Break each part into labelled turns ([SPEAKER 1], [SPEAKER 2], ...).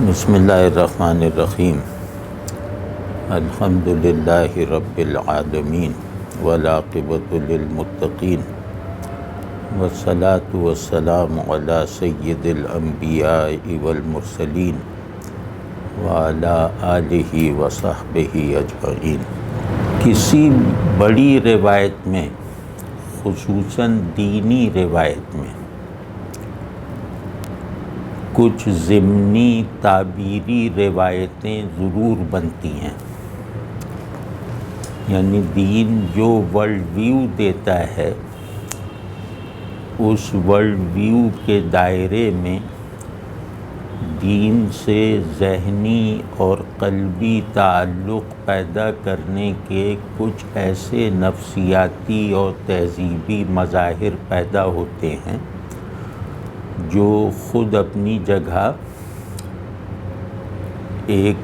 [SPEAKER 1] بسم اللہ الرحمن الرحیم الحمد للہ رب العالمین والعاقبۃ للمتقین والصلاة والسلام علی سید الانبیاء والمرسلین وعلی آلہ وصحبہ اجمعین۔ کسی بڑی روایت میں، خصوصاً دینی روایت میں، کچھ ضمنی تعبیری روایتیں ضرور بنتی ہیں، یعنی دین جو ورلڈ ویو دیتا ہے اس ورلڈ ویو کے دائرے میں دین سے ذہنی اور قلبی تعلق پیدا کرنے کے کچھ ایسے نفسیاتی اور تہذیبی مظاہر پیدا ہوتے ہیں جو خود اپنی جگہ ایک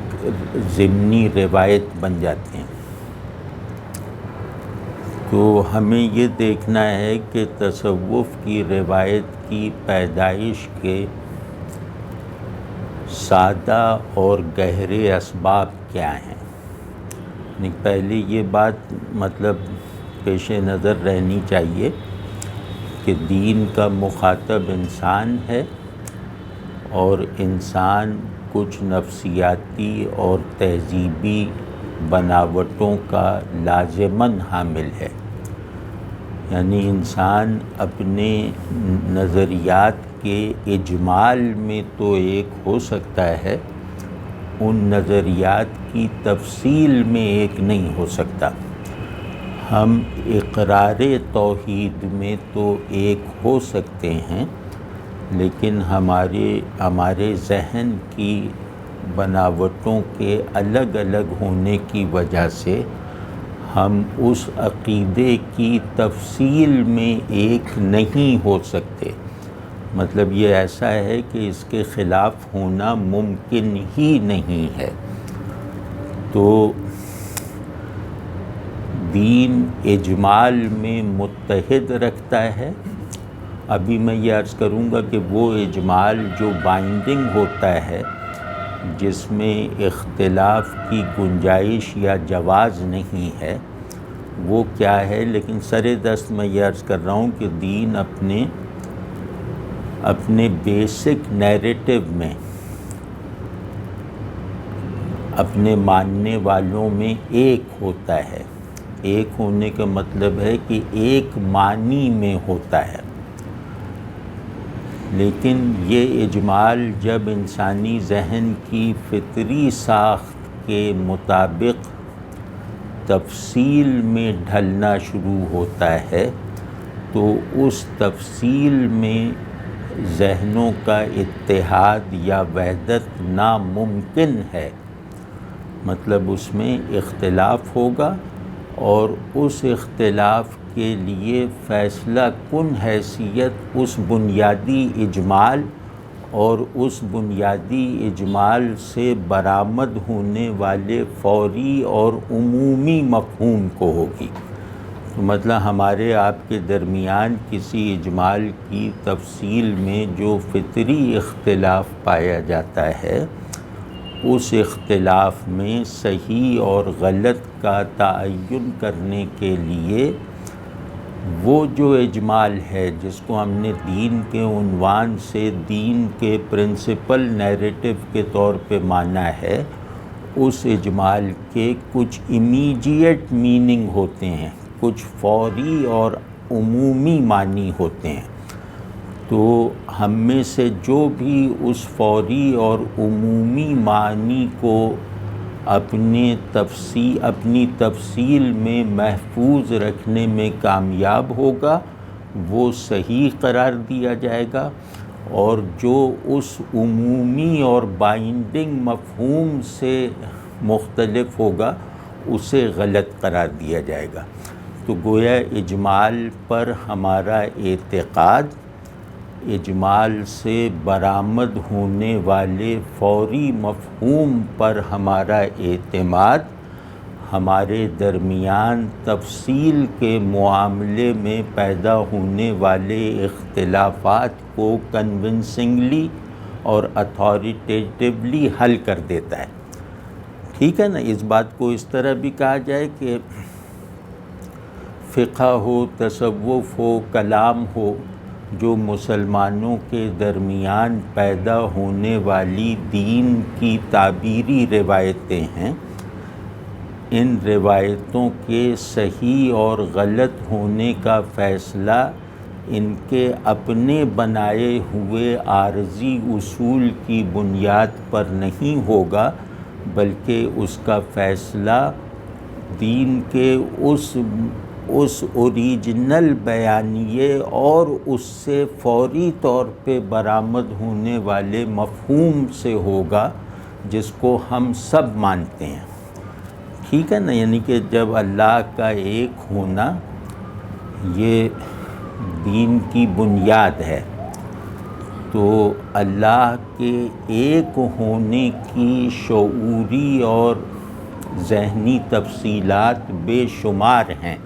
[SPEAKER 1] ضمنی روایت بن جاتے ہیں۔ تو ہمیں یہ دیکھنا ہے کہ تصوف کی روایت کی پیدائش کے سادہ اور گہرے اسباب کیا ہیں۔ پہلے یہ بات پیش نظر رہنی چاہیے کہ دین کا مخاطب انسان ہے اور انسان کچھ نفسیاتی اور تہذیبی بناوٹوں کا لازماً حامل ہے، یعنی انسان اپنے نظریات کے اجمال میں تو ایک ہو سکتا ہے، ان نظریات کی تفصیل میں ایک نہیں ہو سکتا۔ ہم اقرار توحید میں تو ایک ہو سکتے ہیں، لیکن ہمارے ذہن کی بناوٹوں کے الگ الگ ہونے کی وجہ سے ہم اس عقیدے کی تفصیل میں ایک نہیں ہو سکتے۔ یہ ایسا ہے کہ اس کے خلاف ہونا ممکن ہی نہیں ہے۔ تو دین اجمال میں متحد رکھتا ہے۔ ابھی میں یہ عرض کروں گا کہ وہ اجمال جو بائنڈنگ ہوتا ہے، جس میں اختلاف کی گنجائش یا جواز نہیں ہے، وہ کیا ہے، لیکن سر دست میں یہ عرض کر رہا ہوں کہ دین اپنے بیسک نیریٹو میں اپنے ماننے والوں میں ایک ہوتا ہے۔ ایک ہونے کا مطلب ہے کہ ایک معنی میں ہوتا ہے، لیکن یہ اجمال جب انسانی ذہن کی فطری ساخت کے مطابق تفصیل میں ڈھلنا شروع ہوتا ہے تو اس تفصیل میں ذہنوں کا اتحاد یا وحدت ناممکن ہے۔ اس میں اختلاف ہوگا اور اس اختلاف کے لیے فیصلہ کن حیثیت اس بنیادی اجمال اور اس بنیادی اجمال سے برآمد ہونے والے فوری اور عمومی مفہوم کو ہوگی۔ ہمارے آپ کے درمیان کسی اجمال کی تفصیل میں جو فطری اختلاف پایا جاتا ہے، اس اختلاف میں صحیح اور غلط کا تعین کرنے کے لیے وہ جو اجمال ہے جس کو ہم نے دین کے عنوان سے دین کے پرنسپل نیریٹو کے طور پہ مانا ہے، اس اجمال کے کچھ امیڈیٹ میننگ ہوتے ہیں، کچھ فوری اور عمومی معنی ہوتے ہیں۔ تو ہم میں سے جو بھی اس فوری اور عمومی معنی کو اپنی تفصیل میں محفوظ رکھنے میں کامیاب ہوگا، وہ صحیح قرار دیا جائے گا، اور جو اس عمومی اور بائنڈنگ مفہوم سے مختلف ہوگا اسے غلط قرار دیا جائے گا۔ تو گویا اجمال پر ہمارا اعتقاد، اجمال سے برآمد ہونے والے فوری مفہوم پر ہمارا اعتماد، ہمارے درمیان تفصیل کے معاملے میں پیدا ہونے والے اختلافات کو کنونسنگلی اور اتھارٹیٹیولی حل کر دیتا ہے۔ ٹھیک ہے نا، اس بات کو اس طرح بھی کہا جائے کہ فقہ ہو، تصوف ہو، کلام ہو، جو مسلمانوں کے درمیان پیدا ہونے والی دین کی تعبیری روایتیں ہیں، ان روایتوں کے صحیح اور غلط ہونے کا فیصلہ ان کے اپنے بنائے ہوئے عارضی اصول کی بنیاد پر نہیں ہوگا، بلکہ اس کا فیصلہ دین کے اس اوریجنل بیانیے اور اس سے فوری طور پہ برآمد ہونے والے مفہوم سے ہوگا جس کو ہم سب مانتے ہیں۔ ٹھیک ہے نا، یعنی کہ جب اللہ کا ایک ہونا یہ دین کی بنیاد ہے، تو اللہ کے ایک ہونے کی شعوری اور ذہنی تفصیلات بے شمار ہیں۔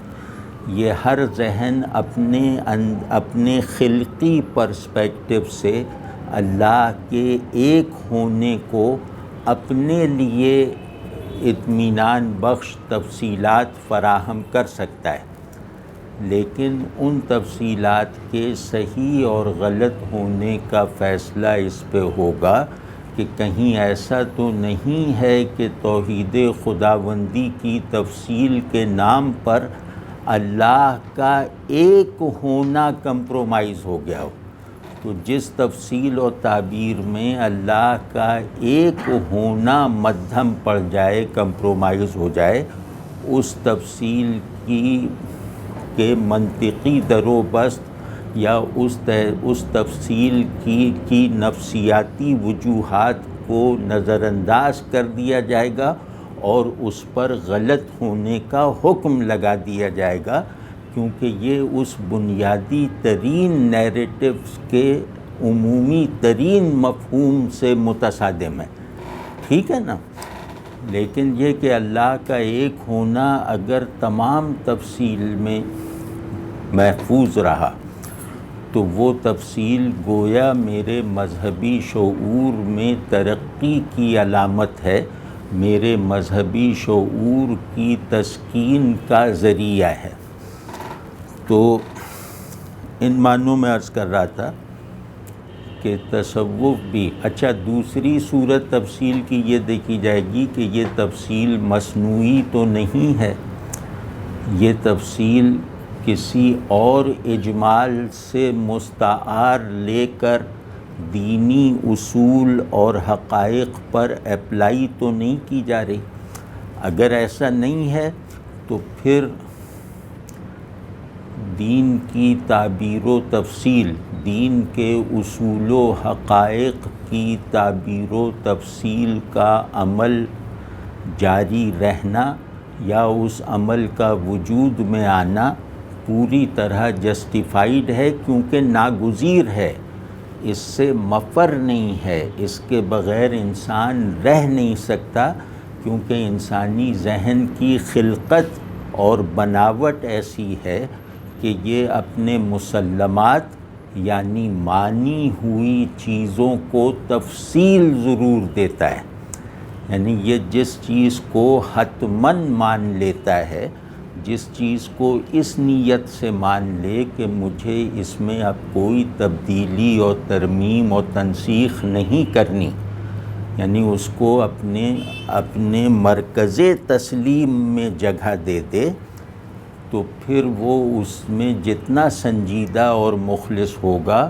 [SPEAKER 1] یہ ہر ذہن اپنے خلقی پرسپیکٹو سے اللہ کے ایک ہونے کو اپنے لیے اطمینان بخش تفصیلات فراہم کر سکتا ہے، لیکن ان تفصیلات کے صحیح اور غلط ہونے کا فیصلہ اس پہ ہوگا کہ کہیں ایسا تو نہیں ہے کہ توحید خداوندی کی تفصیل کے نام پر اللہ کا ایک ہونا کمپرومائز ہو گیا ہو۔ تو جس تفصیل و تعبیر میں اللہ کا ایک ہونا مدھم پڑ جائے، کمپرومائز ہو جائے، اس تفصیل کے منطقی در و بست یا اس تفصیل کی نفسیاتی وجوہات کو نظر انداز کر دیا جائے گا اور اس پر غلط ہونے کا حکم لگا دیا جائے گا، کیونکہ یہ اس بنیادی ترین نیریٹیوز کے عمومی ترین مفہوم سے متصادم ہے۔ ٹھیک ہے نا، لیکن یہ کہ اللہ کا ایک ہونا اگر تمام تفصیل میں محفوظ رہا تو وہ تفصیل گویا میرے مذہبی شعور میں ترقی کی علامت ہے، میرے مذہبی شعور کی تسکین کا ذریعہ ہے۔ تو ان معنوں میں عرض کر رہا تھا کہ تصوف بھی اچھا، دوسری صورت تفصیل کی یہ دیکھی جائے گی کہ یہ تفصیل مصنوعی تو نہیں ہے، یہ تفصیل کسی اور اجمال سے مستعار لے کر دینی اصول اور حقائق پر اپلائی تو نہیں کی جا رہی۔ اگر ایسا نہیں ہے تو پھر دین کی تعبیر و تفصیل، دین کے اصول و حقائق کی تعبیر و تفصیل کا عمل جاری رہنا یا اس عمل کا وجود میں آنا پوری طرح جسٹیفائیڈ ہے، کیونکہ ناگزیر ہے، اس سے مفر نہیں ہے، اس کے بغیر انسان رہ نہیں سکتا، کیونکہ انسانی ذہن کی خلقت اور بناوٹ ایسی ہے کہ یہ اپنے مسلمات یعنی مانی ہوئی چیزوں کو تفصیل ضرور دیتا ہے، یعنی یہ جس چیز کو حتماً مان لیتا ہے، جس چیز کو اس نیت سے مان لے کہ مجھے اس میں اب کوئی تبدیلی اور ترمیم اور تنسیخ نہیں کرنی، یعنی اس کو اپنے مرکز تسلیم میں جگہ دے دے، تو پھر وہ اس میں جتنا سنجیدہ اور مخلص ہوگا،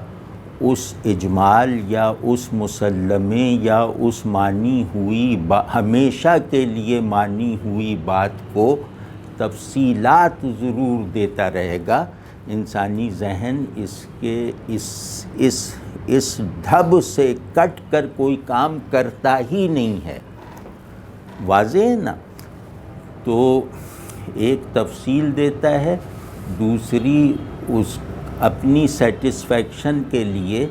[SPEAKER 1] اس اجمال یا اس مسلمے یا اس مانی ہوئی ہمیشہ کے لیے مانی ہوئی بات کو تفصیلات ضرور دیتا رہے گا۔ انسانی ذہن اس ڈھب سے کٹ کر کوئی کام کرتا ہی نہیں ہے، واضح ہے نا۔ تو ایک تفصیل دیتا ہے، دوسری اس اپنی سیٹسفیکشن کے لیے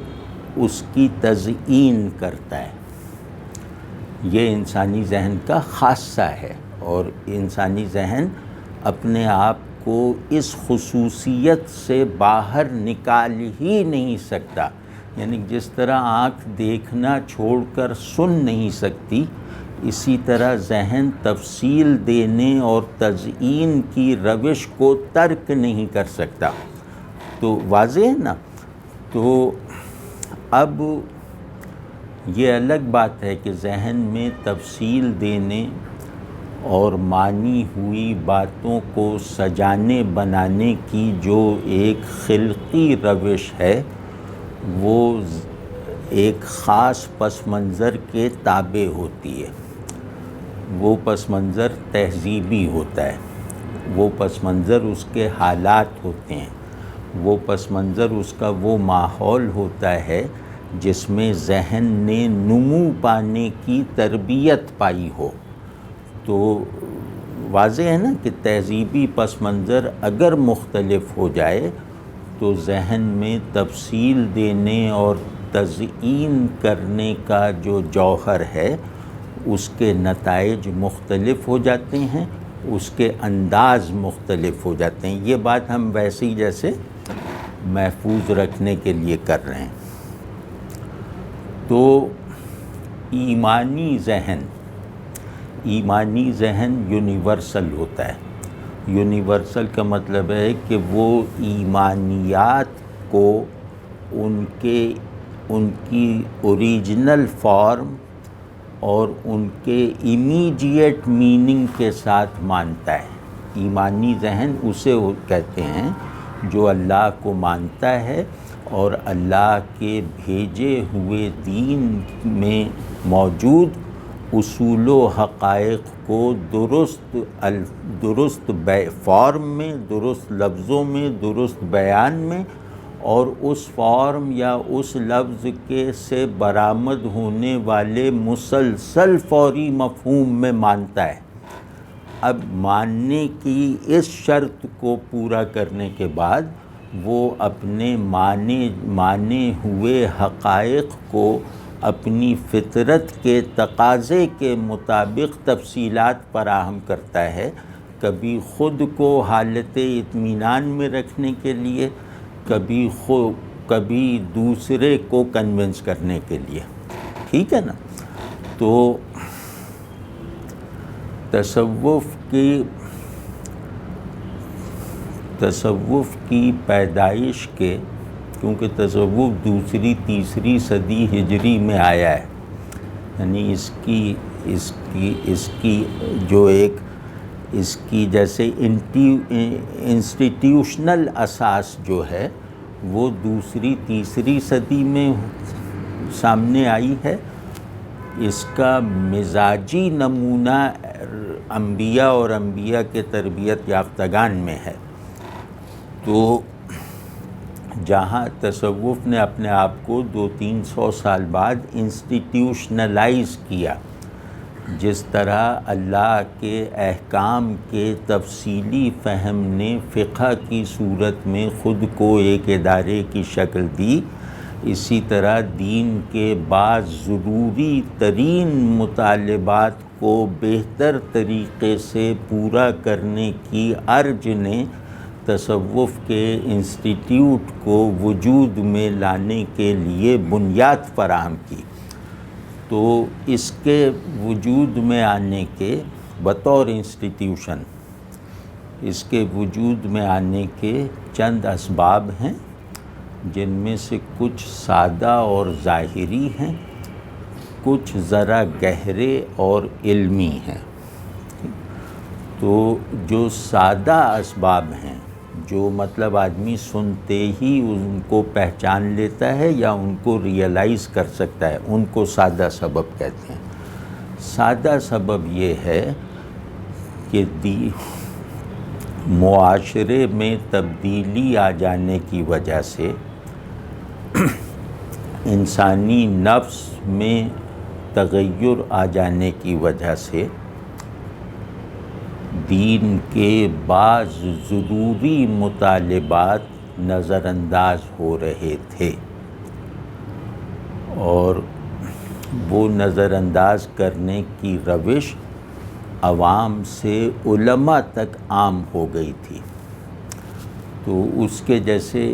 [SPEAKER 1] اس کی تزئین کرتا ہے۔ یہ انسانی ذہن کا خاصہ ہے، اور انسانی ذہن اپنے آپ کو اس خصوصیت سے باہر نکال ہی نہیں سکتا یعنی جس طرح آنکھ دیکھنا چھوڑ کر سن نہیں سکتی، اسی طرح ذہن تفصیل دینے اور تزئین کی روش کو ترک نہیں کر سکتا۔ تو واضح ہے نا؟ تو اب یہ الگ بات ہے کہ ذہن میں تفصیل دینے اور مانی ہوئی باتوں کو سجانے بنانے کی جو ایک خلقی روش ہے وہ ایک خاص پس منظر کے تابع ہوتی ہے۔ وہ پس منظر تہذیبی ہوتا ہے، وہ پس منظر اس کے حالات ہوتے ہیں، وہ پس منظر اس کا وہ ماحول ہوتا ہے جس میں ذہن نے نمو پانے کی تربیت پائی ہو۔ تو واضح ہے نا کہ تہذیبی پس منظر اگر مختلف ہو جائے تو ذہن میں تفصیل دینے اور تزئین کرنے کا جو جوہر ہے اس کے نتائج مختلف ہو جاتے ہیں، اس کے انداز مختلف ہو جاتے ہیں۔ یہ بات ہم ویسے ہی جیسے محفوظ رکھنے کے لیے کر رہے ہیں۔ تو ایمانی ذہن یونیورسل ہوتا ہے۔ یونیورسل کا مطلب ہے کہ وہ ایمانیات کو ان کی اوریجنل فارم اور ان کے امیڈیٹ میننگ کے ساتھ مانتا ہے۔ ایمانی ذہن اسے کہتے ہیں جو اللہ کو مانتا ہے اور اللہ کے بھیجے ہوئے دین میں موجود اصول و حقائق کو درست فارم میں، درست لفظوں میں، درست بیان میں اور اس فارم یا اس لفظ کے سے برآمد ہونے والے مسلسل فوری مفہوم میں مانتا ہے۔ اب ماننے کی اس شرط کو پورا کرنے کے بعد وہ اپنے مانے ہوئے حقائق کو اپنی فطرت کے تقاضے کے مطابق تفصیلات فراہم کرتا ہے، کبھی خود کو حالت اطمینان میں رکھنے کے لیے، کبھی دوسرے کو کنونس کرنے کے لیے۔ ٹھیک ہے نا؟ تو تصوف کی پیدائش کے، کیونکہ تصوف دوسری تیسری صدی ہجری میں آیا ہے، یعنی اس کی جو ایک اس کی جیسے انسٹیٹیوشنل اساس جو ہے وہ دوسری تیسری صدی میں سامنے آئی ہے۔ اس کا مزاجی نمونہ انبیاء اور انبیاء کے تربیت یافتگان میں ہے۔ تو جہاں تصوف نے اپنے آپ کو 200-300 سال بعد انسٹیٹیوشنلائز کیا، جس طرح اللہ کے احکام کے تفصیلی فہم نے فقہ کی صورت میں خود کو ایک ادارے کی شکل دی، اسی طرح دین کے بعض ضروری ترین مطالبات کو بہتر طریقے سے پورا کرنے کی ارج نے تصوف کے انسٹیٹیوٹ کو وجود میں لانے کے لیے بنیاد فراہم کی۔ تو اس کے وجود میں آنے کے بطور انسٹیٹیوشن اس کے وجود میں آنے کے چند اسباب ہیں، جن میں سے کچھ سادہ اور ظاہری ہیں، کچھ ذرا گہرے اور علمی ہیں۔ تو جو سادہ اسباب ہیں، جو مطلب آدمی سنتے ہی ان کو پہچان لیتا ہے یا ان کو ریئلائز کر سکتا ہے، ان کو سادہ سبب کہتے ہیں۔ سادہ سبب یہ ہے کہ معاشرے میں تبدیلی آ جانے کی وجہ سے، انسانی نفس میں تغیر آ جانے کی وجہ سے دین کے بعض ضروری مطالبات نظر انداز ہو رہے تھے، اور وہ نظر انداز کرنے کی روش عوام سے علماء تک عام ہو گئی تھی۔ تو اس کے جیسے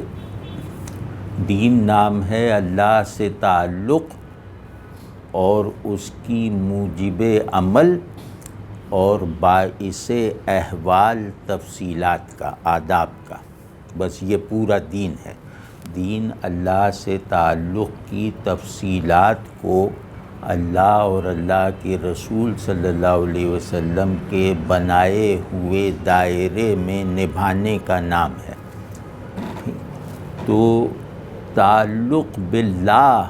[SPEAKER 1] دین نام ہے اللہ سے تعلق اور اس کی موجب عمل اور باعث احوال تفصیلات کا، آداب کا، بس یہ پورا دین ہے۔ دین اللہ سے تعلق کی تفصیلات کو اللہ اور اللہ کے رسول صلی اللہ علیہ وسلم کے بنائے ہوئے دائرے میں نبھانے کا نام ہے۔ تو تعلق باللہ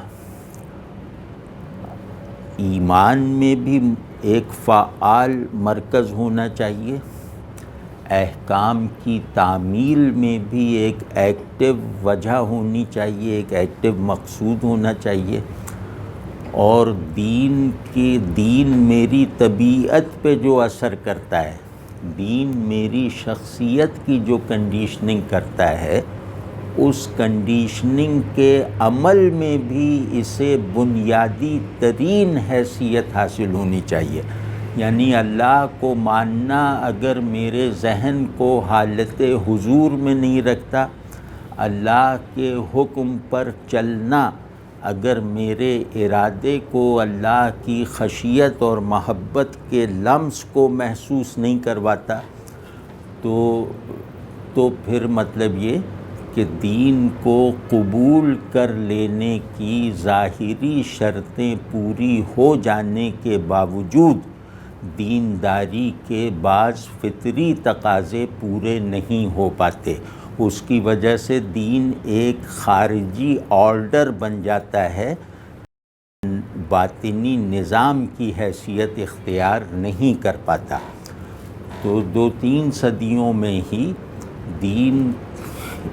[SPEAKER 1] ایمان میں بھی ایک فعال مرکز ہونا چاہیے، احکام کی تعمیل میں بھی ایک ایکٹیو وجہ ہونی چاہیے، ایک ایکٹیو مقصود ہونا چاہیے، اور دین میری طبیعت پہ جو اثر کرتا ہے، دین میری شخصیت کی جو کنڈیشننگ کرتا ہے، اس کنڈیشننگ کے عمل میں بھی اسے بنیادی ترین حیثیت حاصل ہونی چاہیے۔ یعنی اللہ کو ماننا اگر میرے ذہن کو حالت حضور میں نہیں رکھتا، اللہ کے حکم پر چلنا اگر میرے ارادے کو اللہ کی خشیت اور محبت کے لمس کو محسوس نہیں کرواتا، تو پھر مطلب یہ کہ دین کو قبول کر لینے کی ظاہری شرطیں پوری ہو جانے کے باوجود دینداری کے بعض فطری تقاضے پورے نہیں ہو پاتے۔ اس کی وجہ سے دین ایک خارجی آرڈر بن جاتا ہے، باطنی نظام کی حیثیت اختیار نہیں کر پاتا۔ تو 2-3 صدیوں میں ہی دین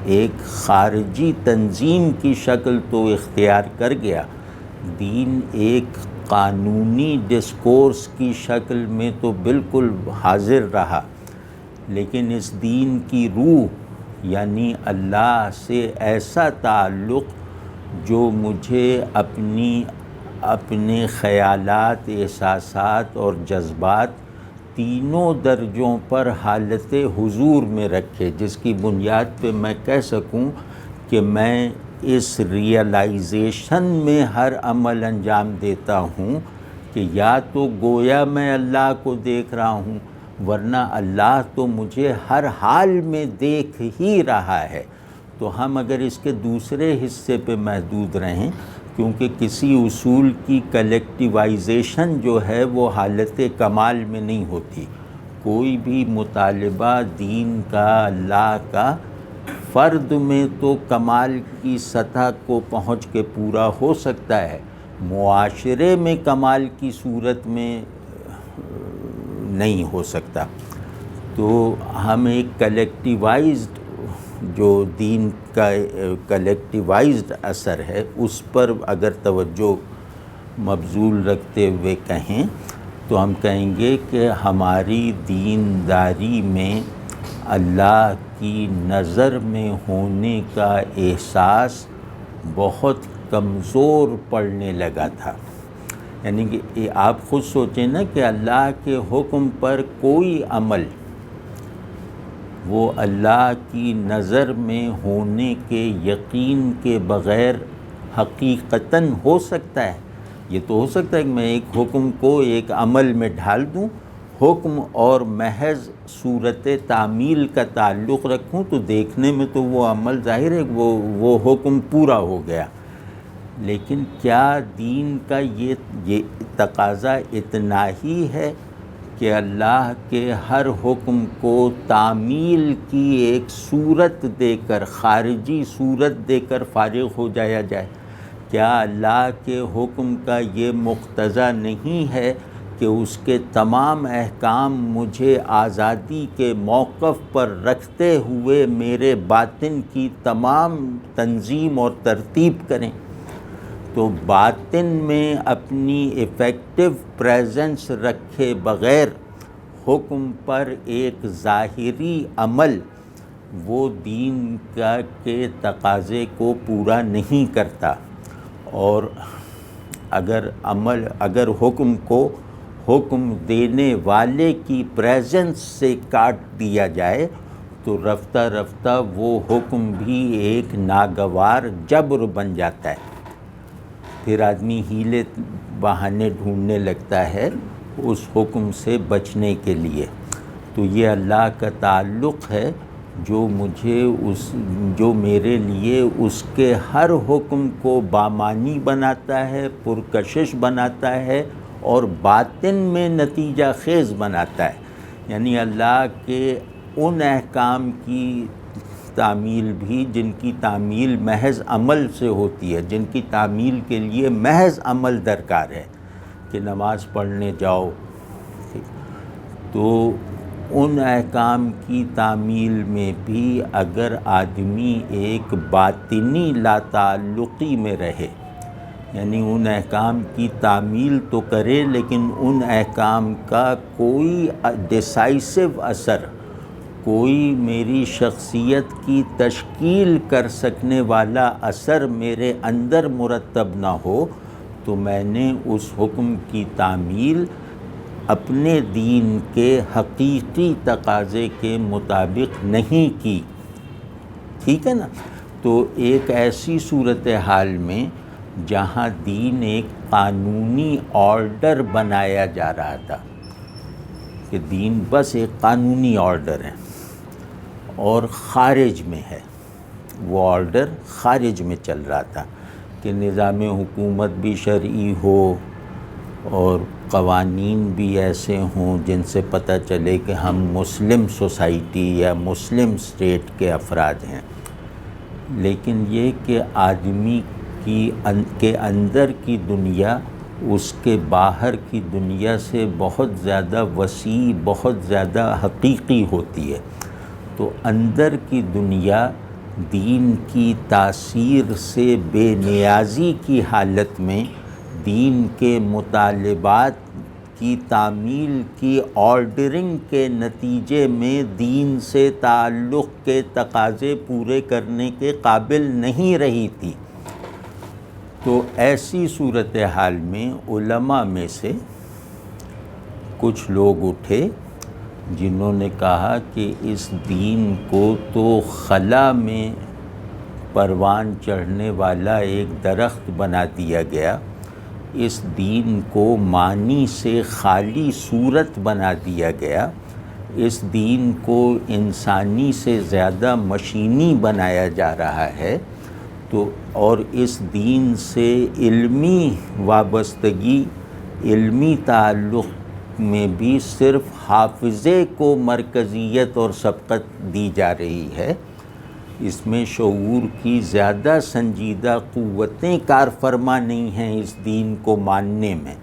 [SPEAKER 1] ایک خارجی تنظیم کی شکل تو اختیار کر گیا، دین ایک قانونی ڈسکورس کی شکل میں تو بالکل حاضر رہا، لیکن اس دین کی روح یعنی اللہ سے ایسا تعلق جو مجھے اپنے خیالات، احساسات اور جذبات تینوں درجوں پر حالت حضور میں رکھے، جس کی بنیاد پہ میں کہہ سکوں کہ میں اس ریئلائزیشن میں ہر عمل انجام دیتا ہوں کہ یا تو گویا میں اللہ کو دیکھ رہا ہوں، ورنہ اللہ تو مجھے ہر حال میں دیکھ ہی رہا ہے۔ تو ہم اگر اس کے دوسرے حصے پہ محدود رہیں، کیونکہ کسی اصول کی کلیکٹیوائزیشن جو ہے وہ حالت کمال میں نہیں ہوتی، کوئی بھی مطالبہ دین کا، اللہ کا، فرد میں تو کمال کی سطح کو پہنچ کے پورا ہو سکتا ہے، معاشرے میں کمال کی صورت میں نہیں ہو سکتا۔ تو ہم ایک کلیکٹیوائزڈ جو دین کا کلیکٹیوائزڈ اثر ہے اس پر اگر توجہ مبذول رکھتے ہوئے کہیں تو ہم کہیں گے کہ ہماری دینداری میں اللہ کی نظر میں ہونے کا احساس بہت کمزور پڑنے لگا تھا۔ یعنی کہ آپ خود سوچیں نا کہ اللہ کے حکم پر کوئی عمل وہ اللہ کی نظر میں ہونے کے یقین کے بغیر حقیقتاً ہو سکتا ہے۔ یہ تو ہو سکتا ہے کہ میں ایک حکم کو ایک عمل میں ڈھال دوں، حکم اور محض صورت تعمیل کا تعلق رکھوں تو دیکھنے میں تو وہ عمل ظاہر ہے وہ حکم پورا ہو گیا، لیکن کیا دین کا یہ تقاضا اتنا ہی ہے کہ اللہ کے ہر حکم کو تعمیل کی ایک صورت دے کر، خارجی صورت دے کر فارغ ہو جایا جائے؟ کیا اللہ کے حکم کا یہ مقتضا نہیں ہے کہ اس کے تمام احکام مجھے آزادی کے موقف پر رکھتے ہوئے میرے باطن کی تمام تنظیم اور ترتیب کریں؟ تو باطن میں اپنی ایفیکٹو پریزنس رکھے بغیر حکم پر ایک ظاہری عمل وہ دین کے تقاضے کو پورا نہیں کرتا، اور اگر حکم کو حکم دینے والے کی پریزنس سے کاٹ دیا جائے تو رفتہ رفتہ وہ حکم بھی ایک ناگوار جبر بن جاتا ہے، پھر آدمی ہیلے بہانے ڈھونڈنے لگتا ہے اس حکم سے بچنے کے لیے۔ تو یہ اللہ کا تعلق ہے جو میرے لیے اس کے ہر حکم کو بامانی بناتا ہے، پرکشش بناتا ہے اور باطن میں نتیجہ خیز بناتا ہے۔ یعنی اللہ کے ان احکام کی تعمیل بھی جن کی تعمیل محض عمل سے ہوتی ہے، جن کی تعمیل کے لیے محض عمل درکار ہے کہ نماز پڑھنے جاؤ، تو ان احکام کی تعمیل میں بھی اگر آدمی ایک باطنی لا تعلقی میں رہے، یعنی ان احکام کی تعمیل تو کرے لیکن ان احکام کا کوئی ڈیسائسو اثر، کوئی میری شخصیت کی تشکیل کر سکنے والا اثر میرے اندر مرتب نہ ہو، تو میں نے اس حکم کی تعمیل اپنے دین کے حقیقی تقاضے کے مطابق نہیں کی۔ ٹھیک ہے نا؟ تو ایک ایسی صورتحال میں جہاں دین ایک قانونی آرڈر بنایا جا رہا تھا کہ دین بس ایک قانونی آرڈر ہے اور خارج میں ہے، وہ آرڈر خارج میں چل رہا تھا کہ نظام حکومت بھی شرعی ہو اور قوانین بھی ایسے ہوں جن سے پتہ چلے کہ ہم مسلم سوسائٹی یا مسلم اسٹیٹ کے افراد ہیں۔ لیکن یہ کہ آدمی کے اندر کی دنیا اس کے باہر کی دنیا سے بہت زیادہ وسیع، بہت زیادہ حقیقی ہوتی ہے، تو اندر کی دنیا دین کی تاثیر سے بے نیازی کی حالت میں دین کے مطالبات کی تعمیل کی آرڈرنگ کے نتیجے میں دین سے تعلق کے تقاضے پورے کرنے کے قابل نہیں رہی تھی۔ تو ایسی صورتحال میں علماء میں سے کچھ لوگ اٹھے جنہوں نے کہا کہ اس دین کو تو خلا میں پروان چڑھنے والا ایک درخت بنا دیا گیا، اس دین کو معنی سے خالی صورت بنا دیا گیا، اس دین کو انسانی سے زیادہ مشینی بنایا جا رہا ہے، تو اور اس دین سے علمی وابستگی، علمی تعلق میں بھی صرف حافظے کو مرکزیت اور سبقت دی جا رہی ہے، اس میں شعور کی زیادہ سنجیدہ قوتیں کار فرما نہیں ہیں اس دین کو ماننے میں۔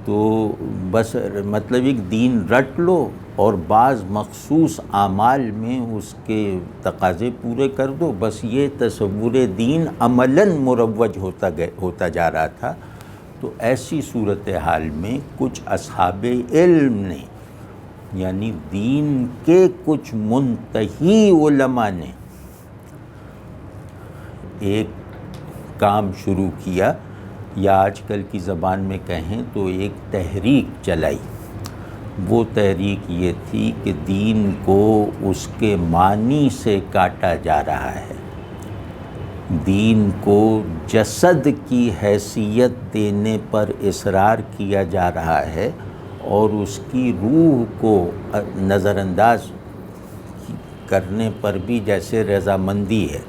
[SPEAKER 1] تو بس مطلب ایک دین رٹ لو اور بعض مخصوص اعمال میں اس کے تقاضے پورے کر دو، بس یہ تصور دین عملاً مروج ہوتا جا رہا تھا۔ تو ایسی صورتحال میں کچھ اصحاب علم نے، یعنی دین کے کچھ منتہی علماء نے ایک کام شروع کیا، یا آج کل کی زبان میں کہیں تو ایک تحریک چلائی۔ وہ تحریک یہ تھی کہ دین کو اس کے معنی سے کاٹا جا رہا ہے، دین کو جسد کی حیثیت دینے پر اصرار کیا جا رہا ہے اور اس کی روح کو نظر انداز کرنے پر بھی جیسے رضامندی ہے۔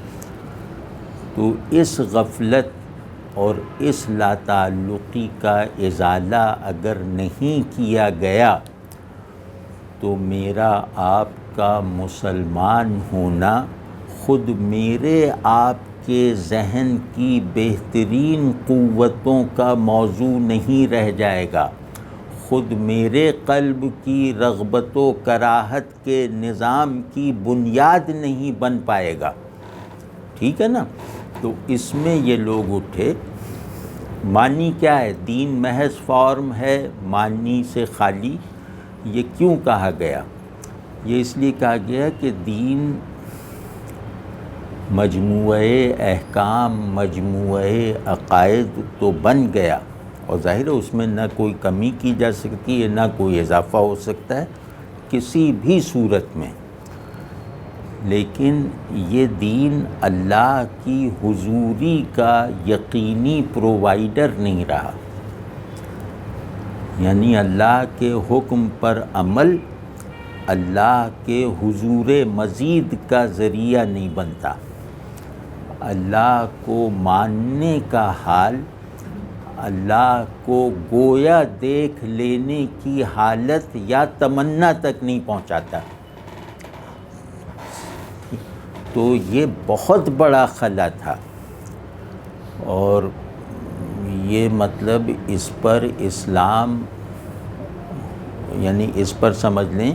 [SPEAKER 1] تو اس غفلت اور اس لا تعلقی کا ازالہ اگر نہیں کیا گیا تو میرا آپ کا مسلمان ہونا خود میرے آپ کے ذہن کی بہترین قوتوں کا موضوع نہیں رہ جائے گا، خود میرے قلب کی رغبت و کراہت کے نظام کی بنیاد نہیں بن پائے گا۔ ٹھیک ہے نا؟ تو اس میں یہ لوگ اٹھے، معنی کیا ہے؟ دین محض فارم ہے، معنی سے خالی۔ یہ کیوں کہا گیا؟ یہ اس لیے کہا گیا کہ دین مجموعہ احکام، مجموعہ عقائد تو بن گیا، اور ظاہر ہے اس میں نہ کوئی کمی کی جا سکتی ہے، نہ کوئی اضافہ ہو سکتا ہے کسی بھی صورت میں۔ لیکن یہ دین اللہ کی حضوری کا یقینی پرووائڈر نہیں رہا، یعنی اللہ کے حکم پر عمل اللہ کے حضور مزید کا ذریعہ نہیں بنتا۔ اللہ کو ماننے کا حال اللہ کو گویا دیکھ لینے کی حالت یا تمنا تک نہیں پہنچاتا۔ تو یہ بہت بڑا خلا تھا، اور یہ مطلب اس پر اسلام، یعنی اس پر سمجھ لیں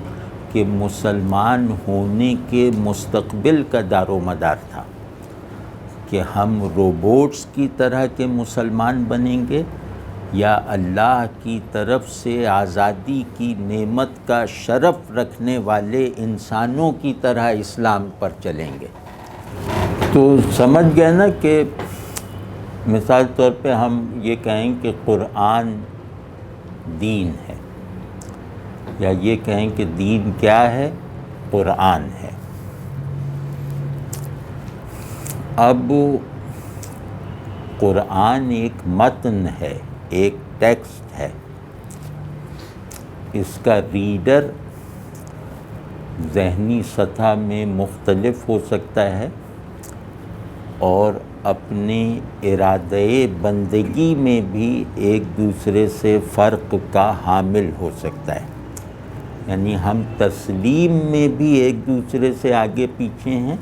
[SPEAKER 1] کہ مسلمان ہونے کے مستقبل کا دار و مدار تھا کہ ہم روبوٹس کی طرح کے مسلمان بنیں گے یا اللہ کی طرف سے آزادی کی نعمت کا شرف رکھنے والے انسانوں کی طرح اسلام پر چلیں گے۔ تو سمجھ گئے نا کہ مثال طور پہ ہم یہ کہیں کہ قرآن دین ہے، یا یہ کہیں کہ دین کیا ہے؟ قرآن ہے۔ اب قرآن ایک متن ہے، ایک ٹیکسٹ ہے، اس کا ریڈر ذہنی سطح میں مختلف ہو سکتا ہے اور اپنے ارادۂ بندگی میں بھی ایک دوسرے سے فرق کا حامل ہو سکتا ہے، یعنی ہم تسلیم میں بھی ایک دوسرے سے آگے پیچھے ہیں،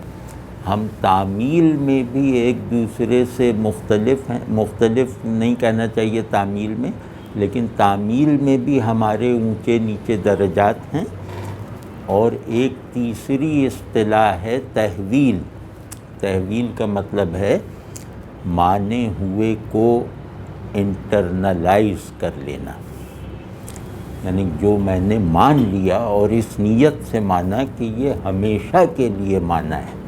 [SPEAKER 1] ہم تعمیل میں بھی ایک دوسرے سے مختلف ہیں، مختلف نہیں کہنا چاہیے تعمیل میں، لیکن تعمیل میں بھی ہمارے اونچے نیچے درجات ہیں۔ اور ایک تیسری اصطلاح ہے تحویل۔ تحویل کا مطلب ہے مانے ہوئے کو انٹرنلائز کر لینا، یعنی جو میں نے مان لیا اور اس نیت سے مانا کہ یہ ہمیشہ کے لیے مانا ہے،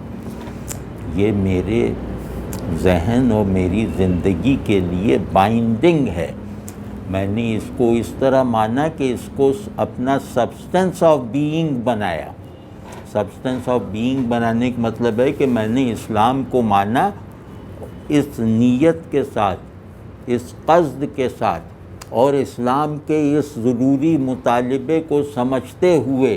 [SPEAKER 1] یہ میرے ذہن اور میری زندگی کے لیے بائنڈنگ ہے، میں نے اس کو اس طرح مانا کہ اس کو اپنا سبسٹنس آف بینگ بنایا۔ سبسٹنس آف بینگ بنانے کا مطلب ہے کہ میں نے اسلام کو مانا اس نیت کے ساتھ، اس قصد کے ساتھ، اور اسلام کے اس ضروری مطالبے کو سمجھتے ہوئے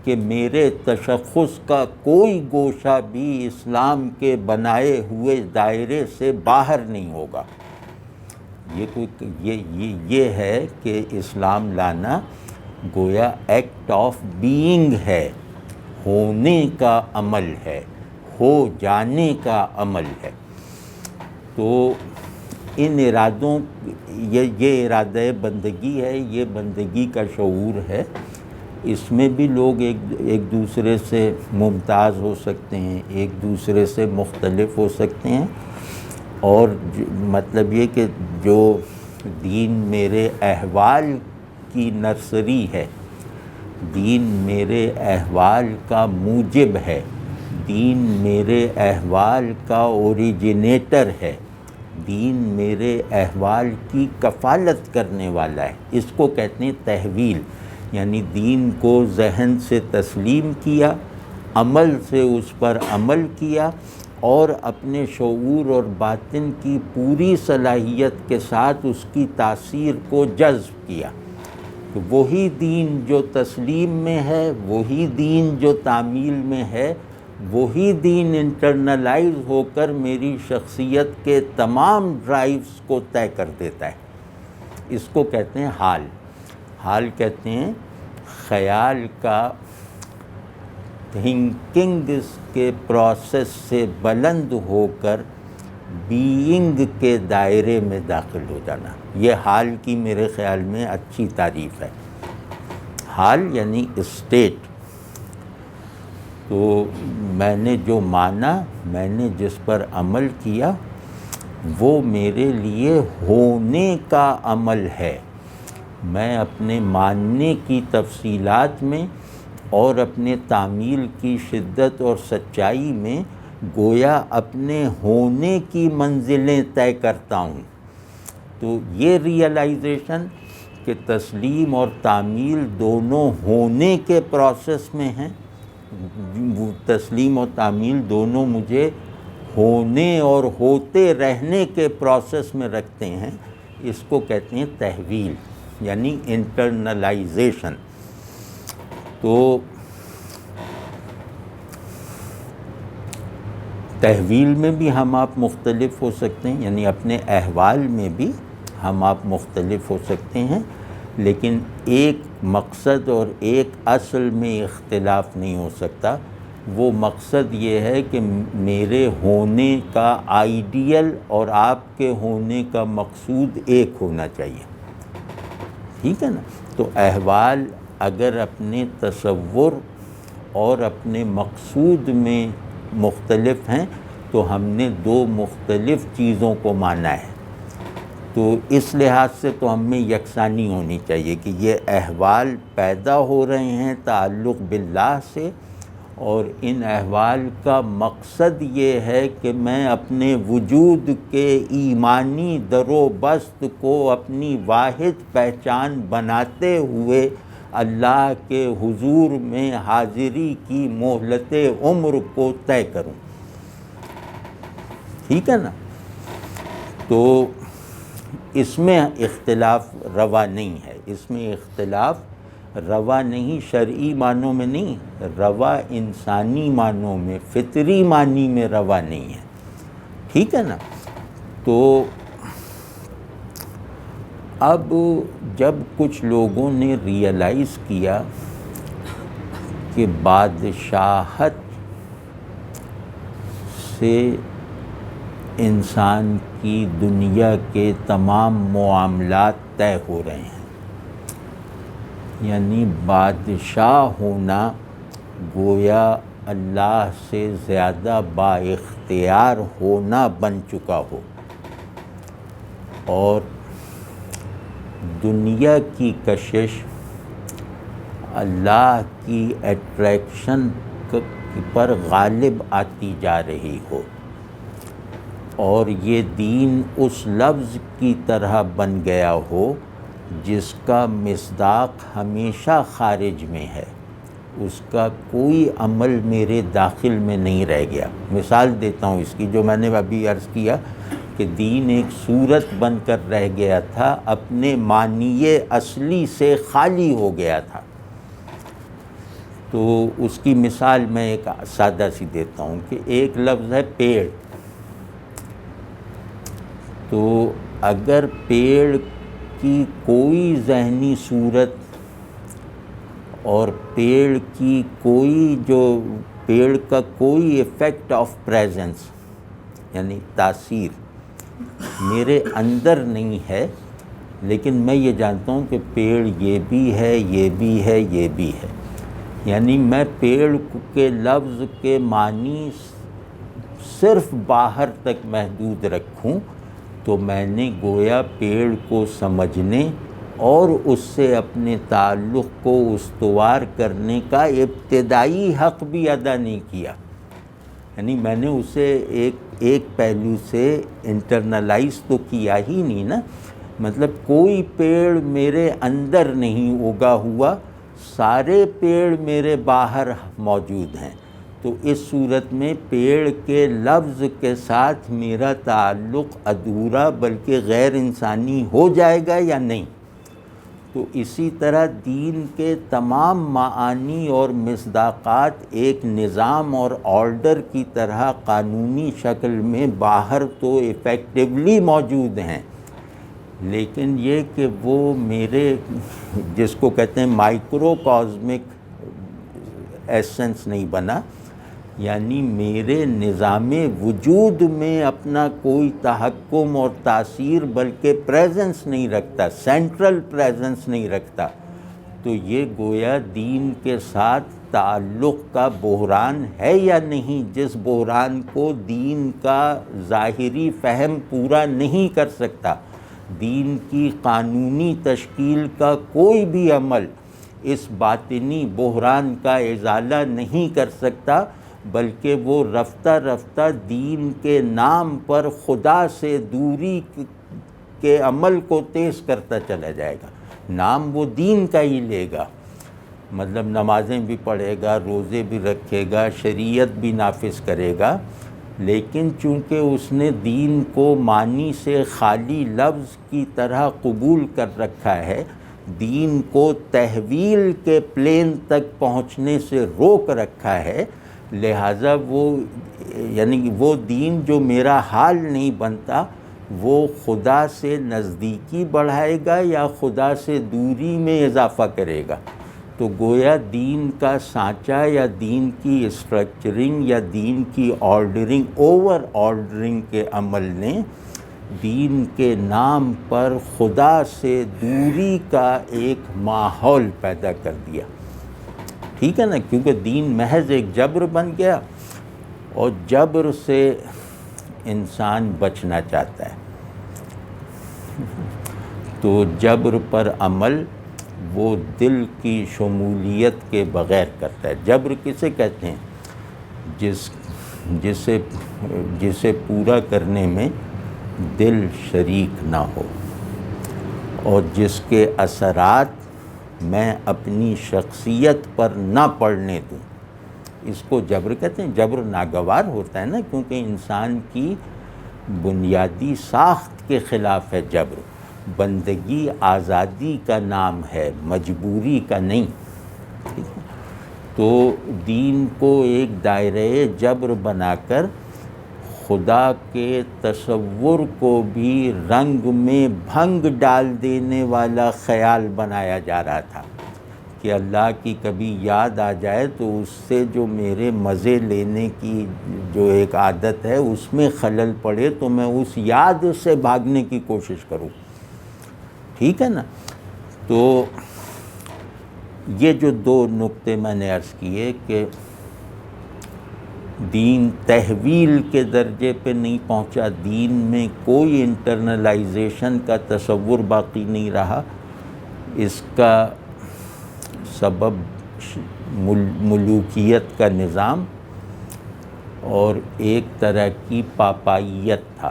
[SPEAKER 1] کہ میرے تشخص کا کوئی گوشہ بھی اسلام کے بنائے ہوئے دائرے سے باہر نہیں ہوگا۔ یہ ہے کہ اسلام لانا گویا ایکٹ آف بینگ ہے، ہونے کا عمل ہے، ہو جانے کا عمل ہے۔ تو ان ارادوں، یہ ارادہ بندگی ہے، یہ بندگی کا شعور ہے، اس میں بھی لوگ ایک دوسرے سے ممتاز ہو سکتے ہیں، ایک دوسرے سے مختلف ہو سکتے ہیں، اور مطلب یہ کہ جو دین میرے احوال کی نرسری ہے، دین میرے احوال کا موجب ہے، دین میرے احوال کا اوریجنیٹر ہے، دین میرے احوال کی کفالت کرنے والا ہے، اس کو کہتے ہیں تحویل۔ یعنی دین کو ذہن سے تسلیم کیا، عمل سے اس پر عمل کیا، اور اپنے شعور اور باطن کی پوری صلاحیت کے ساتھ اس کی تاثیر کو جذب کیا۔ تو وہی دین جو تسلیم میں ہے، وہی دین جو تعمیل میں ہے، وہی دین انٹرنلائز ہو کر میری شخصیت کے تمام ڈرائیوز کو طے کر دیتا ہے۔ اس کو کہتے ہیں حال۔ حال کہتے ہیں خیال کا تھنکنگ کے پروسیس سے بلند ہو کر بینگ کے دائرے میں داخل ہو جانا۔ یہ حال کی میرے خیال میں اچھی تعریف ہے۔ حال یعنی اسٹیٹ۔ تو میں نے جو مانا، میں نے جس پر عمل کیا، وہ میرے لیے ہونے کا عمل ہے۔ میں اپنے ماننے کی تفصیلات میں اور اپنے تعمیل کی شدت اور سچائی میں گویا اپنے ہونے کی منزلیں طے کرتا ہوں۔ تو یہ ریئلائزیشن کہ تسلیم اور تعمیل دونوں ہونے کے پروسیس میں ہیں، وہ تسلیم و تعمیل دونوں مجھے ہونے اور ہوتے رہنے کے پروسیس میں رکھتے ہیں، اس کو کہتے ہیں تحویل، یعنی انٹرنلائزیشن۔ تو تحویل میں بھی ہم آپ مختلف ہو سکتے ہیں، یعنی اپنے احوال میں بھی ہم آپ مختلف ہو سکتے ہیں، لیکن ایک مقصد اور ایک اصل میں اختلاف نہیں ہو سکتا۔ وہ مقصد یہ ہے کہ میرے ہونے کا آئیڈیل اور آپ کے ہونے کا مقصود ایک ہونا چاہیے، ٹھیک ہے نا؟ تو احوال اگر اپنے تصور اور اپنے مقصود میں مختلف ہیں تو ہم نے دو مختلف چیزوں کو مانا ہے۔ تو اس لحاظ سے تو ہم میں یکسانی ہونی چاہیے کہ یہ احوال پیدا ہو رہے ہیں تعلق باللہ سے، اور ان احوال کا مقصد یہ ہے کہ میں اپنے وجود کے ایمانی در و بست کو اپنی واحد پہچان بناتے ہوئے اللہ کے حضور میں حاضری کی مہلت عمر کو طے کروں، ٹھیک ہے نا؟ تو اس میں اختلاف روا نہیں ہے، اس میں اختلاف روا نہیں، شرعی معنوں میں نہیں، روا انسانی معنوں میں، فطری معنی میں روا نہیں ہے، ٹھیک ہے نا؟ تو اب جب کچھ لوگوں نے ریئلائز کیا کہ بادشاہت سے انسان کی دنیا کے تمام معاملات طے ہو رہے ہیں، یعنی بادشاہ ہونا گویا اللہ سے زیادہ با اختیار ہونا بن چکا ہو، اور دنیا کی کشش اللہ کی اٹریکشن پر غالب آتی جا رہی ہو، اور یہ دین اس لفظ کی طرح بن گیا ہو جس کا مصداق ہمیشہ خارج میں ہے، اس کا کوئی عمل میرے داخل میں نہیں رہ گیا۔ مثال دیتا ہوں اس کی، جو میں نے ابھی عرض کیا کہ دین ایک صورت بن کر رہ گیا تھا، اپنے معنی اصلی سے خالی ہو گیا تھا۔ تو اس کی مثال میں ایک سادہ سی دیتا ہوں کہ ایک لفظ ہے پیڑ۔ تو اگر پیڑ کی کوئی ذہنی صورت اور پیڑ کی پیڑ کا کوئی ایفیکٹ آف پریزنس، یعنی تاثیر میرے اندر نہیں ہے، لیکن میں یہ جانتا ہوں کہ پیڑ یہ بھی ہے، یہ بھی ہے، یہ بھی ہے، یعنی میں پیڑ کے لفظ کے معنی صرف باہر تک محدود رکھوں تو میں نے گویا پیڑ کو سمجھنے اور اس سے اپنے تعلق کو استوار کرنے کا ابتدائی حق بھی ادا نہیں کیا، یعنی میں نے اسے ایک پہلو سے انٹرنلائز تو کیا ہی نہیں نا، مطلب کوئی پیڑ میرے اندر نہیں اگا ہوا، سارے پیڑ میرے باہر موجود ہیں۔ تو اس صورت میں پیڑ کے لفظ کے ساتھ میرا تعلق ادھورا بلکہ غیر انسانی ہو جائے گا یا نہیں؟ تو اسی طرح دین کے تمام معانی اور مصداقات ایک نظام اور آرڈر کی طرح قانونی شکل میں باہر تو ایفیکٹولی موجود ہیں، لیکن یہ کہ وہ میرے جس کو کہتے ہیں مائکرو کازمک ایسنس نہیں بنا، یعنی میرے نظام وجود میں اپنا کوئی تحکم اور تاثیر بلکہ پریزنس نہیں رکھتا، سینٹرل پریزنس نہیں رکھتا، تو یہ گویا دین کے ساتھ تعلق کا بحران ہے یا نہیں، جس بحران کو دین کا ظاہری فہم پورا نہیں کر سکتا۔ دین کی قانونی تشکیل کا کوئی بھی عمل اس باطنی بحران کا ازالہ نہیں کر سکتا، بلکہ وہ رفتہ رفتہ دین کے نام پر خدا سے دوری کے عمل کو تیز کرتا چلا جائے گا، نام وہ دین کا ہی لے گا، مطلب نمازیں بھی پڑھے گا، روزے بھی رکھے گا، شریعت بھی نافذ کرے گا، لیکن چونکہ اس نے دین کو معنی سے خالی لفظ کی طرح قبول کر رکھا ہے، دین کو تحویل کے پلین تک پہنچنے سے روک رکھا ہے، لہٰذا وہ دین جو میرا حال نہیں بنتا، وہ خدا سے نزدیکی بڑھائے گا یا خدا سے دوری میں اضافہ کرے گا؟ تو گویا دین کا سانچہ یا دین کی اسٹرکچرنگ یا دین کی آرڈرنگ، اوور آرڈرنگ کے عمل نے دین کے نام پر خدا سے دوری کا ایک ماحول پیدا کر دیا، ٹھیک ہے نا؟ کیونکہ دین محض ایک جبر بن گیا، اور جبر سے انسان بچنا چاہتا ہے، تو جبر پر عمل وہ دل کی شمولیت کے بغیر کرتا ہے۔ جبر کسے کہتے ہیں؟ جسے پورا کرنے میں دل شریک نہ ہو، اور جس کے اثرات میں اپنی شخصیت پر نہ پڑنے دوں، اس کو جبر کہتے ہیں۔ جبر ناگوار ہوتا ہے نا، کیونکہ انسان کی بنیادی ساخت کے خلاف ہے جبر۔ بندگی آزادی کا نام ہے، مجبوری کا نہیں، ٹھیک ہے؟ تو دین کو ایک دائرۂ جبر بنا کر خدا کے تصور کو بھی رنگ میں بھنگ ڈال دینے والا خیال بنایا جا رہا تھا کہ اللہ کی کبھی یاد آ جائے تو اس سے جو میرے مزے لینے کی جو ایک عادت ہے اس میں خلل پڑے تو میں اس یاد سے بھاگنے کی کوشش کروں، ٹھیک ہے نا؟ تو یہ جو دو نقطے میں نے عرض کیے کہ دین تحویل کے درجے پہ نہیں پہنچا، دین میں کوئی انٹرنلائزیشن کا تصور باقی نہیں رہا، اس کا سبب ملوکیت کا نظام اور ایک طرح کی پاپائیت تھا۔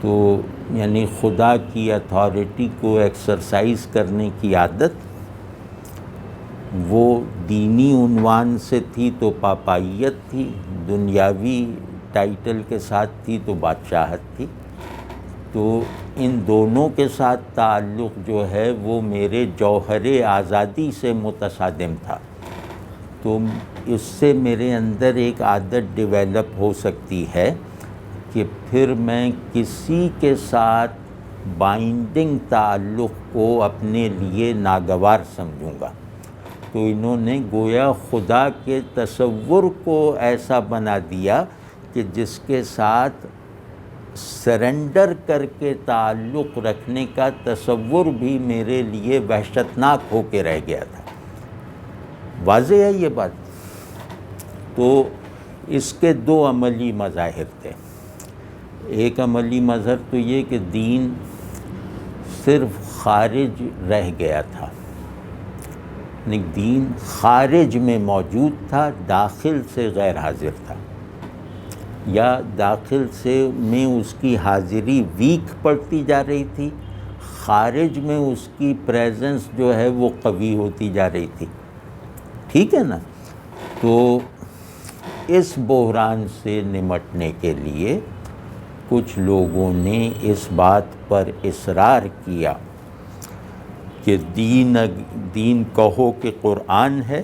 [SPEAKER 1] تو یعنی خدا کی اتھارٹی کو ایکسرسائز کرنے کی عادت وہ دینی عنوان سے تھی تو پاپائیت تھی، دنیاوی ٹائٹل کے ساتھ تھی تو بادشاہت تھی۔ تو ان دونوں کے ساتھ تعلق جو ہے وہ میرے جوہر آزادی سے متصادم تھا، تو اس سے میرے اندر ایک عادت ڈیولپ ہو سکتی ہے کہ پھر میں کسی کے ساتھ بائنڈنگ تعلق کو اپنے لیے ناگوار سمجھوں گا۔ تو انہوں نے گویا خدا کے تصور کو ایسا بنا دیا کہ جس کے ساتھ سرنڈر کر کے تعلق رکھنے کا تصور بھی میرے لیے وحشتناک ہو کے رہ گیا تھا۔ واضح ہے یہ بات؟ تو اس کے دو عملی مظاہر تھے۔ ایک عملی مظہر تو یہ کہ دین صرف خارج رہ گیا تھا، یعنی دین خارج میں موجود تھا، داخل سے غیر حاضر تھا، یا داخل سے میں اس کی حاضری ویک پڑتی جا رہی تھی، خارج میں اس کی پریزنس جو ہے وہ قوی ہوتی جا رہی تھی، ٹھیک ہے نا؟ تو اس بحران سے نمٹنے کے لیے کچھ لوگوں نے اس بات پر اصرار کیا کہ دین کہو کہ قرآن ہے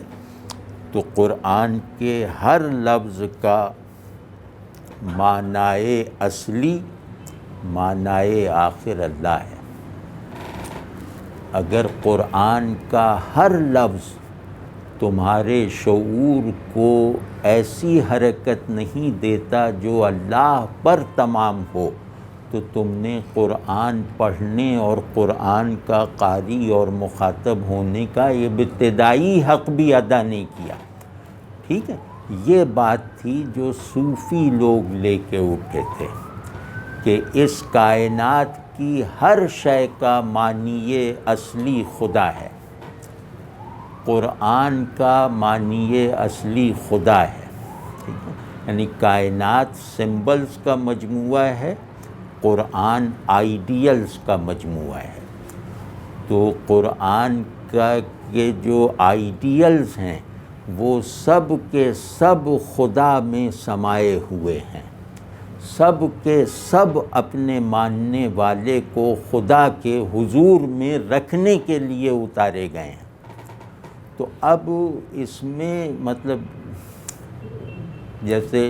[SPEAKER 1] تو قرآن کے ہر لفظ کا معنی اصلی، معنی آخر اللہ ہے۔ اگر قرآن کا ہر لفظ تمہارے شعور کو ایسی حرکت نہیں دیتا جو اللہ پر تمام ہو، تو تم نے قرآن پڑھنے اور قرآن کا قاری اور مخاطب ہونے کا یہ ابتدائی حق بھی ادا نہیں کیا، ٹھیک ہے؟ یہ بات تھی جو صوفی لوگ لے کے اٹھے تھے کہ اس کائنات کی ہر شے کا معنی اصلی خدا ہے، قرآن کا معنی اصلی خدا ہے، ٹھیک ہے؟ یعنی کائنات سمبلز کا مجموعہ ہے، قرآن آئیڈیلز کا مجموعہ ہے۔ تو قرآن کا کے جو آئیڈیلز ہیں وہ سب کے سب خدا میں سمائے ہوئے ہیں، سب کے سب اپنے ماننے والے کو خدا کے حضور میں رکھنے کے لیے اتارے گئے ہیں۔ تو اب اس میں مطلب جیسے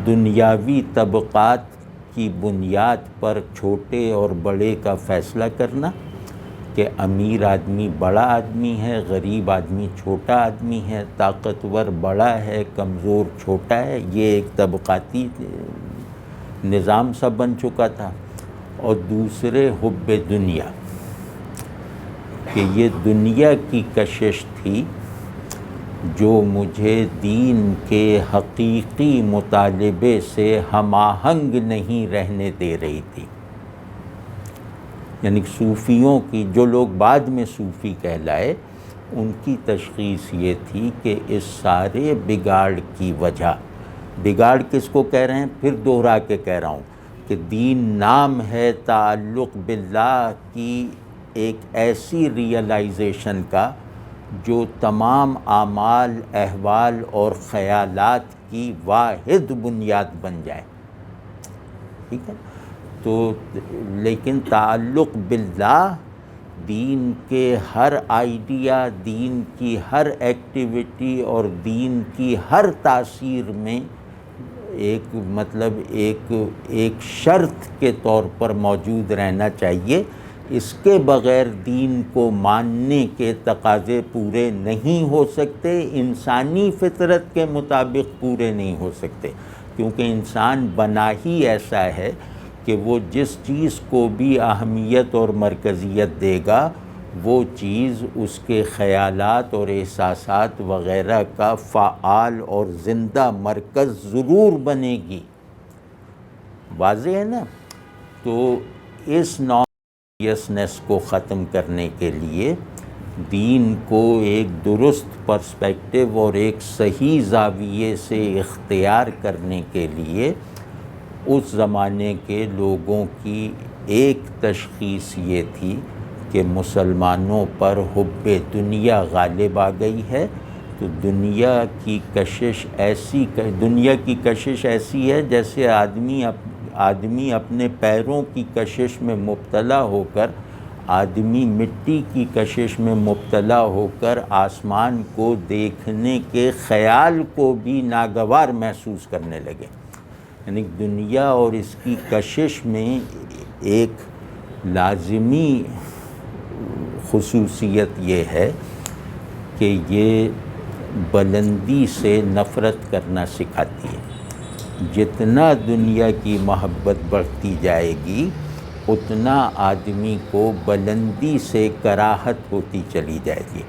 [SPEAKER 1] دنیاوی طبقات کی بنیاد پر چھوٹے اور بڑے کا فیصلہ کرنا کہ امیر آدمی بڑا آدمی ہے، غریب آدمی چھوٹا آدمی ہے، طاقتور بڑا ہے، کمزور چھوٹا ہے، یہ ایک طبقاتی نظام سا بن چکا تھا۔ اور دوسرے حب دنیا، کہ یہ دنیا کی کشش تھی جو مجھے دین کے حقیقی مطالبے سے ہم آہنگ نہیں رہنے دے رہی تھی۔ یعنی صوفیوں کی، جو لوگ بعد میں صوفی کہلائے، ان کی تشخیص یہ تھی کہ اس سارے بگاڑ کی وجہ، بگاڑ کس کو کہہ رہے ہیں پھر دوہرا کے کہہ رہا ہوں، کہ دین نام ہے تعلق باللہ کی ایک ایسی ریئلائزیشن کا جو تمام اعمال، احوال اور خیالات کی واحد بنیاد بن جائے، ٹھیک ہے۔ تو لیکن تعلق باللہ دین کے ہر آئیڈیا، دین کی ہر ایکٹیویٹی اور دین کی ہر تاثیر میں ایک مطلب ایک شرط کے طور پر موجود رہنا چاہیے۔ اس کے بغیر دین کو ماننے کے تقاضے پورے نہیں ہو سکتے، انسانی فطرت کے مطابق پورے نہیں ہو سکتے، کیونکہ انسان بنا ہی ایسا ہے کہ وہ جس چیز کو بھی اہمیت اور مرکزیت دے گا وہ چیز اس کے خیالات اور احساسات وغیرہ کا فعال اور زندہ مرکز ضرور بنے گی۔ واضح ہے نا؟ تو اس ناس کو ختم کرنے کے لیے دین کو ایک درست پرسپیکٹو اور ایک صحیح زاویے سے اختیار کرنے کے لیے اس زمانے کے لوگوں کی ایک تشخیص یہ تھی کہ مسلمانوں پر حب دنیا غالب آ گئی ہے، تو دنیا کی کشش ایسی ہے جیسے آدمی اپنے پیروں کی کشش میں مبتلا ہو کر، آدمی مٹی کی کشش میں مبتلا ہو کر آسمان کو دیکھنے کے خیال کو بھی ناگوار محسوس کرنے لگے۔ یعنی دنیا اور اس کی کشش میں ایک لازمی خصوصیت یہ ہے کہ یہ بلندی سے نفرت کرنا سکھاتی ہے۔ جتنا دنیا کی محبت بڑھتی جائے گی اتنا آدمی کو بلندی سے کراہت ہوتی چلی جائے گی۔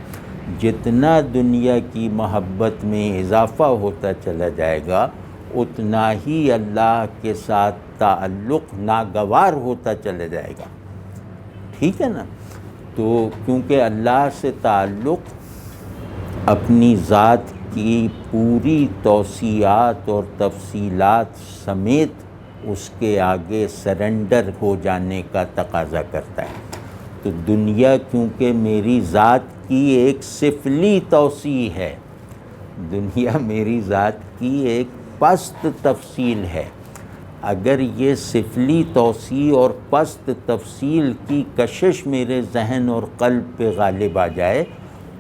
[SPEAKER 1] جتنا دنیا کی محبت میں اضافہ ہوتا چلا جائے گا اتنا ہی اللہ کے ساتھ تعلق ناگوار ہوتا چلا جائے گا، ٹھیک ہے نا؟ تو کیونکہ اللہ سے تعلق اپنی ذات کی پوری توسیعات اور تفصیلات سمیت اس کے آگے سرنڈر ہو جانے کا تقاضا کرتا ہے۔ تو دنیا کیونکہ میری ذات کی ایک سفلی توسیع ہے، دنیا میری ذات کی ایک پست تفصیل ہے، اگر یہ سفلی توسیع اور پست تفصیل کی کشش میرے ذہن اور قلب پہ غالب آ جائے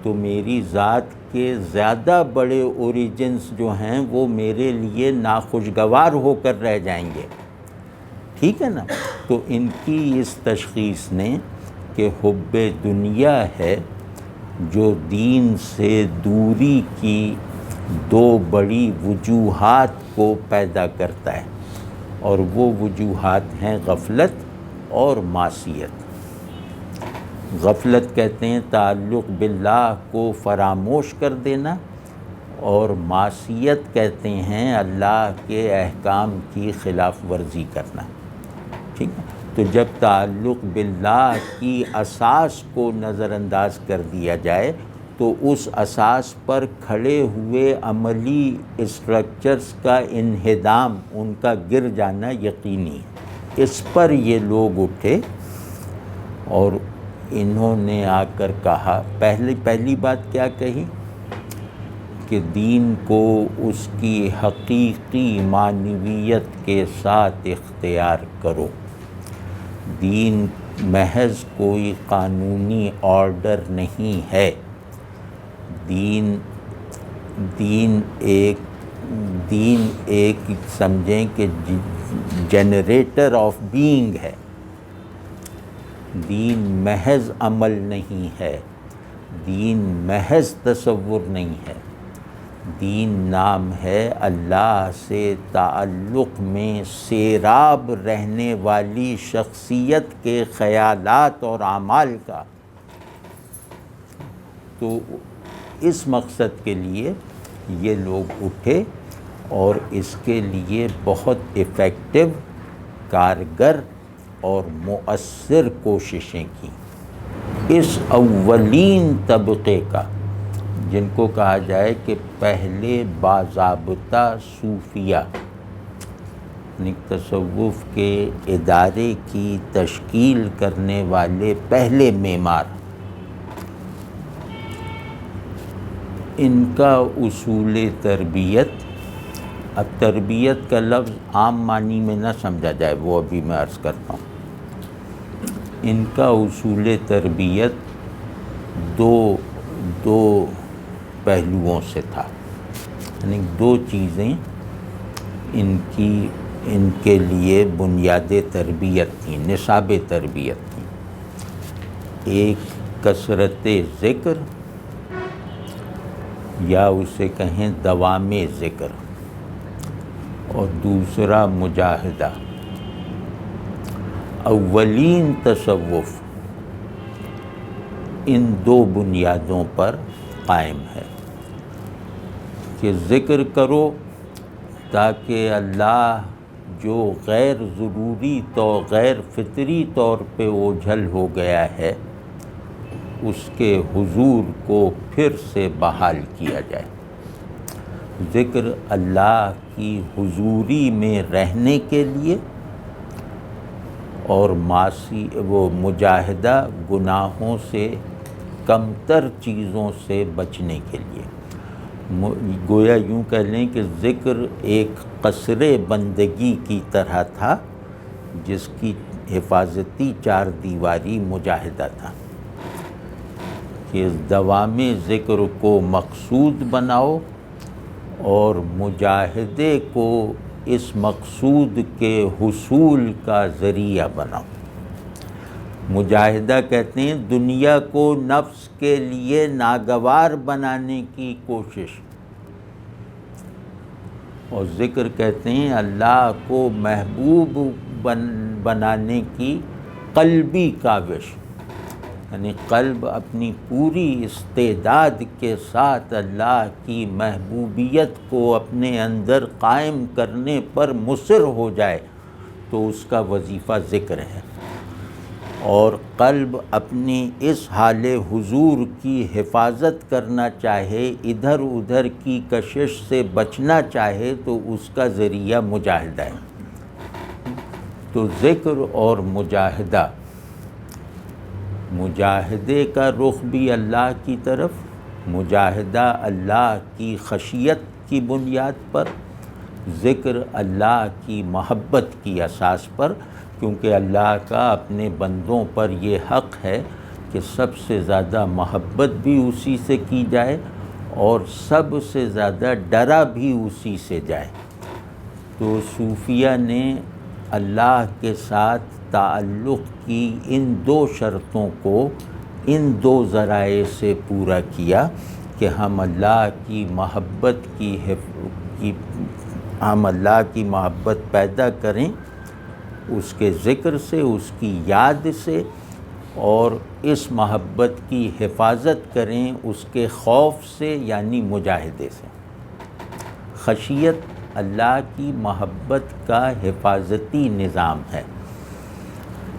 [SPEAKER 1] تو میری ذات کے زیادہ بڑے اوریجنز جو ہیں وہ میرے لیے ناخوشگوار ہو کر رہ جائیں گے، ٹھیک ہے نا؟ تو ان کی اس تشخیص نے کہ حب دنیا ہے جو دین سے دوری کی دو بڑی وجوہات کو پیدا کرتا ہے، اور وہ وجوہات ہیں غفلت اور معصیت۔ غفلت کہتے ہیں تعلق باللہ کو فراموش کر دینا، اور معصیت کہتے ہیں اللہ کے احکام کی خلاف ورزی کرنا، ٹھیک ہے؟ تو جب تعلق باللہ کی اساس کو نظر انداز کر دیا جائے تو اس اساس پر کھڑے ہوئے عملی اسٹرکچرز کا انہدام، ان کا گر جانا یقینی ہے۔ اس پر یہ لوگ اٹھے اور انہوں نے آ کر کہا، پہلی بات کیا کہی کہ دین کو اس کی حقیقی معنویت کے ساتھ اختیار کرو. دین محض کوئی قانونی آرڈر نہیں ہے. دین ایک سمجھیں کہ جنریٹر آف بینگ ہے. دین محض عمل نہیں ہے. دین محض تصور نہیں ہے. دین نام ہے اللہ سے تعلق میں سیراب رہنے والی شخصیت کے خیالات اور اعمال کا. تو اس مقصد کے لیے یہ لوگ اٹھے اور اس کے لیے بہت ایفیکٹو، کارگر اور مؤثر کوششیں کیں. اس اولین طبقے کا، جن کو کہا جائے کہ پہلے باضابطہ صوفیہ، یعنی تصوف کے ادارے کی تشکیل کرنے والے پہلے معمار، ان کا اصول تربیت. اب تربیت کا لفظ عام معنی میں نہ سمجھا جائے، وہ ابھی میں عرض کرتا ہوں. ان کا اصول تربیت دو پہلوؤں سے تھا. یعنی دو چیزیں ان کے لیے بنیاد تربیت تھیں، نصاب تربیت تھیں. ایک کثرت ذکر، یا اسے کہیں دوام ذکر، اور دوسرا مجاہدہ. اولین تصوف ان دو بنیادوں پر قائم ہے کہ ذکر کرو تاکہ اللہ جو غیر ضروری غیر فطری طور پہ اوجھل ہو گیا ہے، اس کے حضور کو پھر سے بحال کیا جائے. ذکر اللہ کی حضوری میں رہنے کے لیے، اور وہ مجاہدہ گناہوں سے کمتر چیزوں سے بچنے کے لیے. گویا یوں کہہ لیں کہ ذکر ایک قصر بندگی کی طرح تھا، جس کی حفاظتی چار دیواری مجاہدہ تھا. کہ دوام ذکر کو مقصود بناؤ اور مجاہدے کو اس مقصود کے حصول کا ذریعہ بناؤ. مجاہدہ کہتے ہیں دنیا کو نفس کے لیے ناگوار بنانے کی کوشش، اور ذکر کہتے ہیں اللہ کو محبوب بنانے کی قلبی کاوش. یعنی قلب اپنی پوری استعداد کے ساتھ اللہ کی محبوبیت کو اپنے اندر قائم کرنے پر مصر ہو جائے تو اس کا وظیفہ ذکر ہے. اور قلب اپنی اس حال حضور کی حفاظت کرنا چاہے، ادھر ادھر کی کشش سے بچنا چاہے، تو اس کا ذریعہ مجاہدہ ہے. تو ذکر اور مجاہدے کا رخ بھی اللہ کی طرف، مجاہدہ اللہ کی خشیت کی بنیاد پر، ذکر اللہ کی محبت کی اساس پر، کیونکہ اللہ کا اپنے بندوں پر یہ حق ہے کہ سب سے زیادہ محبت بھی اسی سے کی جائے اور سب سے زیادہ ڈرا بھی اسی سے جائے. تو صوفیہ نے اللہ کے ساتھ تعلق کی ان دو شرطوں کو ان دو ذرائع سے پورا کیا کہ ہم اللہ کی محبت پیدا کریں اس کے ذکر سے، اس کی یاد سے، اور اس محبت کی حفاظت کریں اس کے خوف سے، یعنی مجاہدے سے. خشیت اللہ کی محبت کا حفاظتی نظام ہے.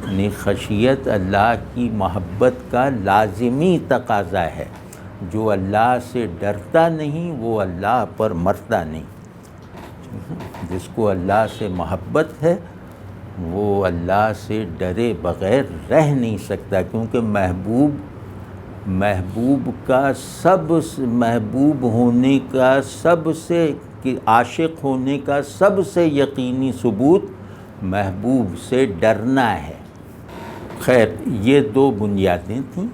[SPEAKER 1] یعنی خشیت اللہ کی محبت کا لازمی تقاضا ہے. جو اللہ سے ڈرتا نہیں وہ اللہ پر مرتا نہیں. جس کو اللہ سے محبت ہے وہ اللہ سے ڈرے بغیر رہ نہیں سکتا، کیونکہ محبوب کا محبوب ہونے کا سب سے عاشق ہونے کا سب سے یقینی ثبوت محبوب سے ڈرنا ہے۔ خیر، یہ دو بنیادیں تھیں،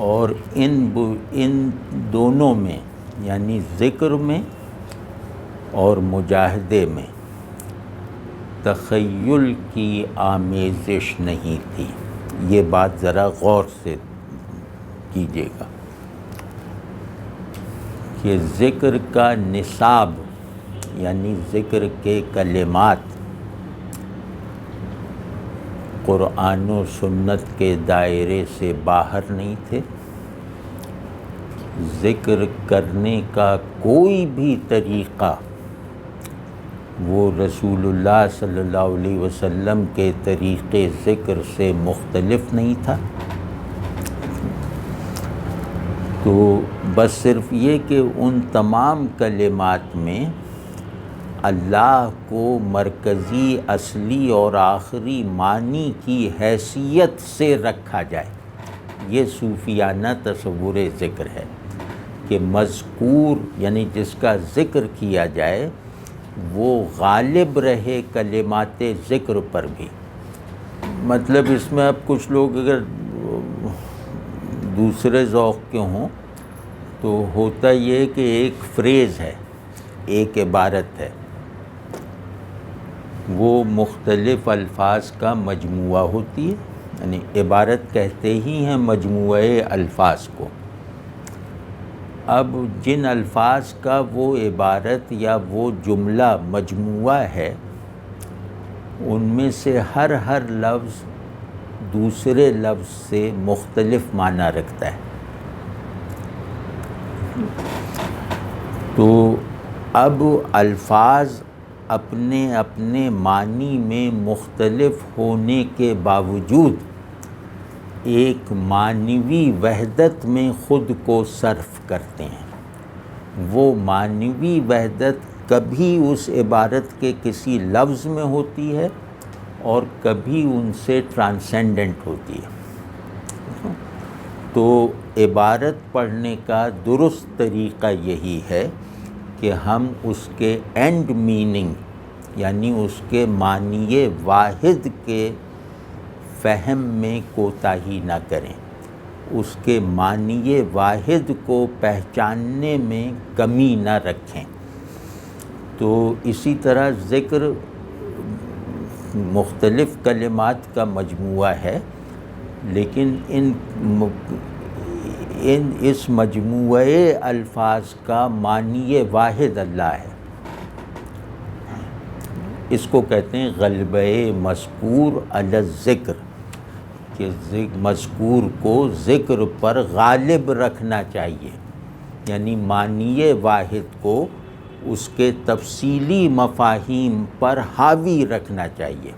[SPEAKER 1] اور ان دونوں میں یعنی ذکر میں اور مجاہدے میں تخیل کی آمیزش نہیں تھی۔ یہ بات ذرا غور سے کیجیے گا کہ ذکر کا نصاب یعنی ذکر کے کلمات قرآن و سنت کے دائرے سے باہر نہیں تھے۔ ذکر کرنے کا کوئی بھی طریقہ وہ رسول اللہ صلی اللہ علیہ وسلم کے طریقے ذکر سے مختلف نہیں تھا۔ تو بس صرف یہ کہ ان تمام کلمات میں اللہ کو مرکزی، اصلی اور آخری معنی کی حیثیت سے رکھا جائے، یہ صوفیانہ تصور ذکر ہے کہ مذکور یعنی جس کا ذکر کیا جائے وہ غالب رہے کلمات ذکر پر بھی۔ مطلب اس میں اب کچھ لوگ اگر دوسرے ذوق کے ہوں تو ہوتا یہ کہ ایک فریز ہے، ایک عبارت ہے، وہ مختلف الفاظ کا مجموعہ ہوتی ہے، یعنی عبارت کہتے ہی ہیں مجموعہ الفاظ کو۔ اب جن الفاظ کا وہ عبارت یا وہ جملہ مجموعہ ہے، ان میں سے ہر لفظ دوسرے لفظ سے مختلف معنی رکھتا ہے۔ تو اب الفاظ اپنے معنی میں مختلف ہونے کے باوجود ایک معنوی وحدت میں خود کو صرف کرتے ہیں۔ وہ معنوی وحدت کبھی اس عبارت کے کسی لفظ میں ہوتی ہے اور کبھی ان سے ٹرانسینڈنٹ ہوتی ہے۔ تو عبارت پڑھنے کا درست طریقہ یہی ہے کہ ہم اس کے اینڈ میننگ یعنی اس کے معنی واحد کے فہم میں کوتاہی نہ کریں، اس کے معنی واحد کو پہچاننے میں کمی نہ رکھیں۔ تو اسی طرح ذکر مختلف کلمات کا مجموعہ ہے، لیکن اس مجموعے الفاظ کا معنی واحد اللہ ہے۔ اس کو کہتے ہیں غلبہ مذکور علی الذکر، کہ مذکور کو ذکر پر غالب رکھنا چاہیے، یعنی معنی واحد کو اس کے تفصیلی مفاہیم پر حاوی رکھنا چاہیے۔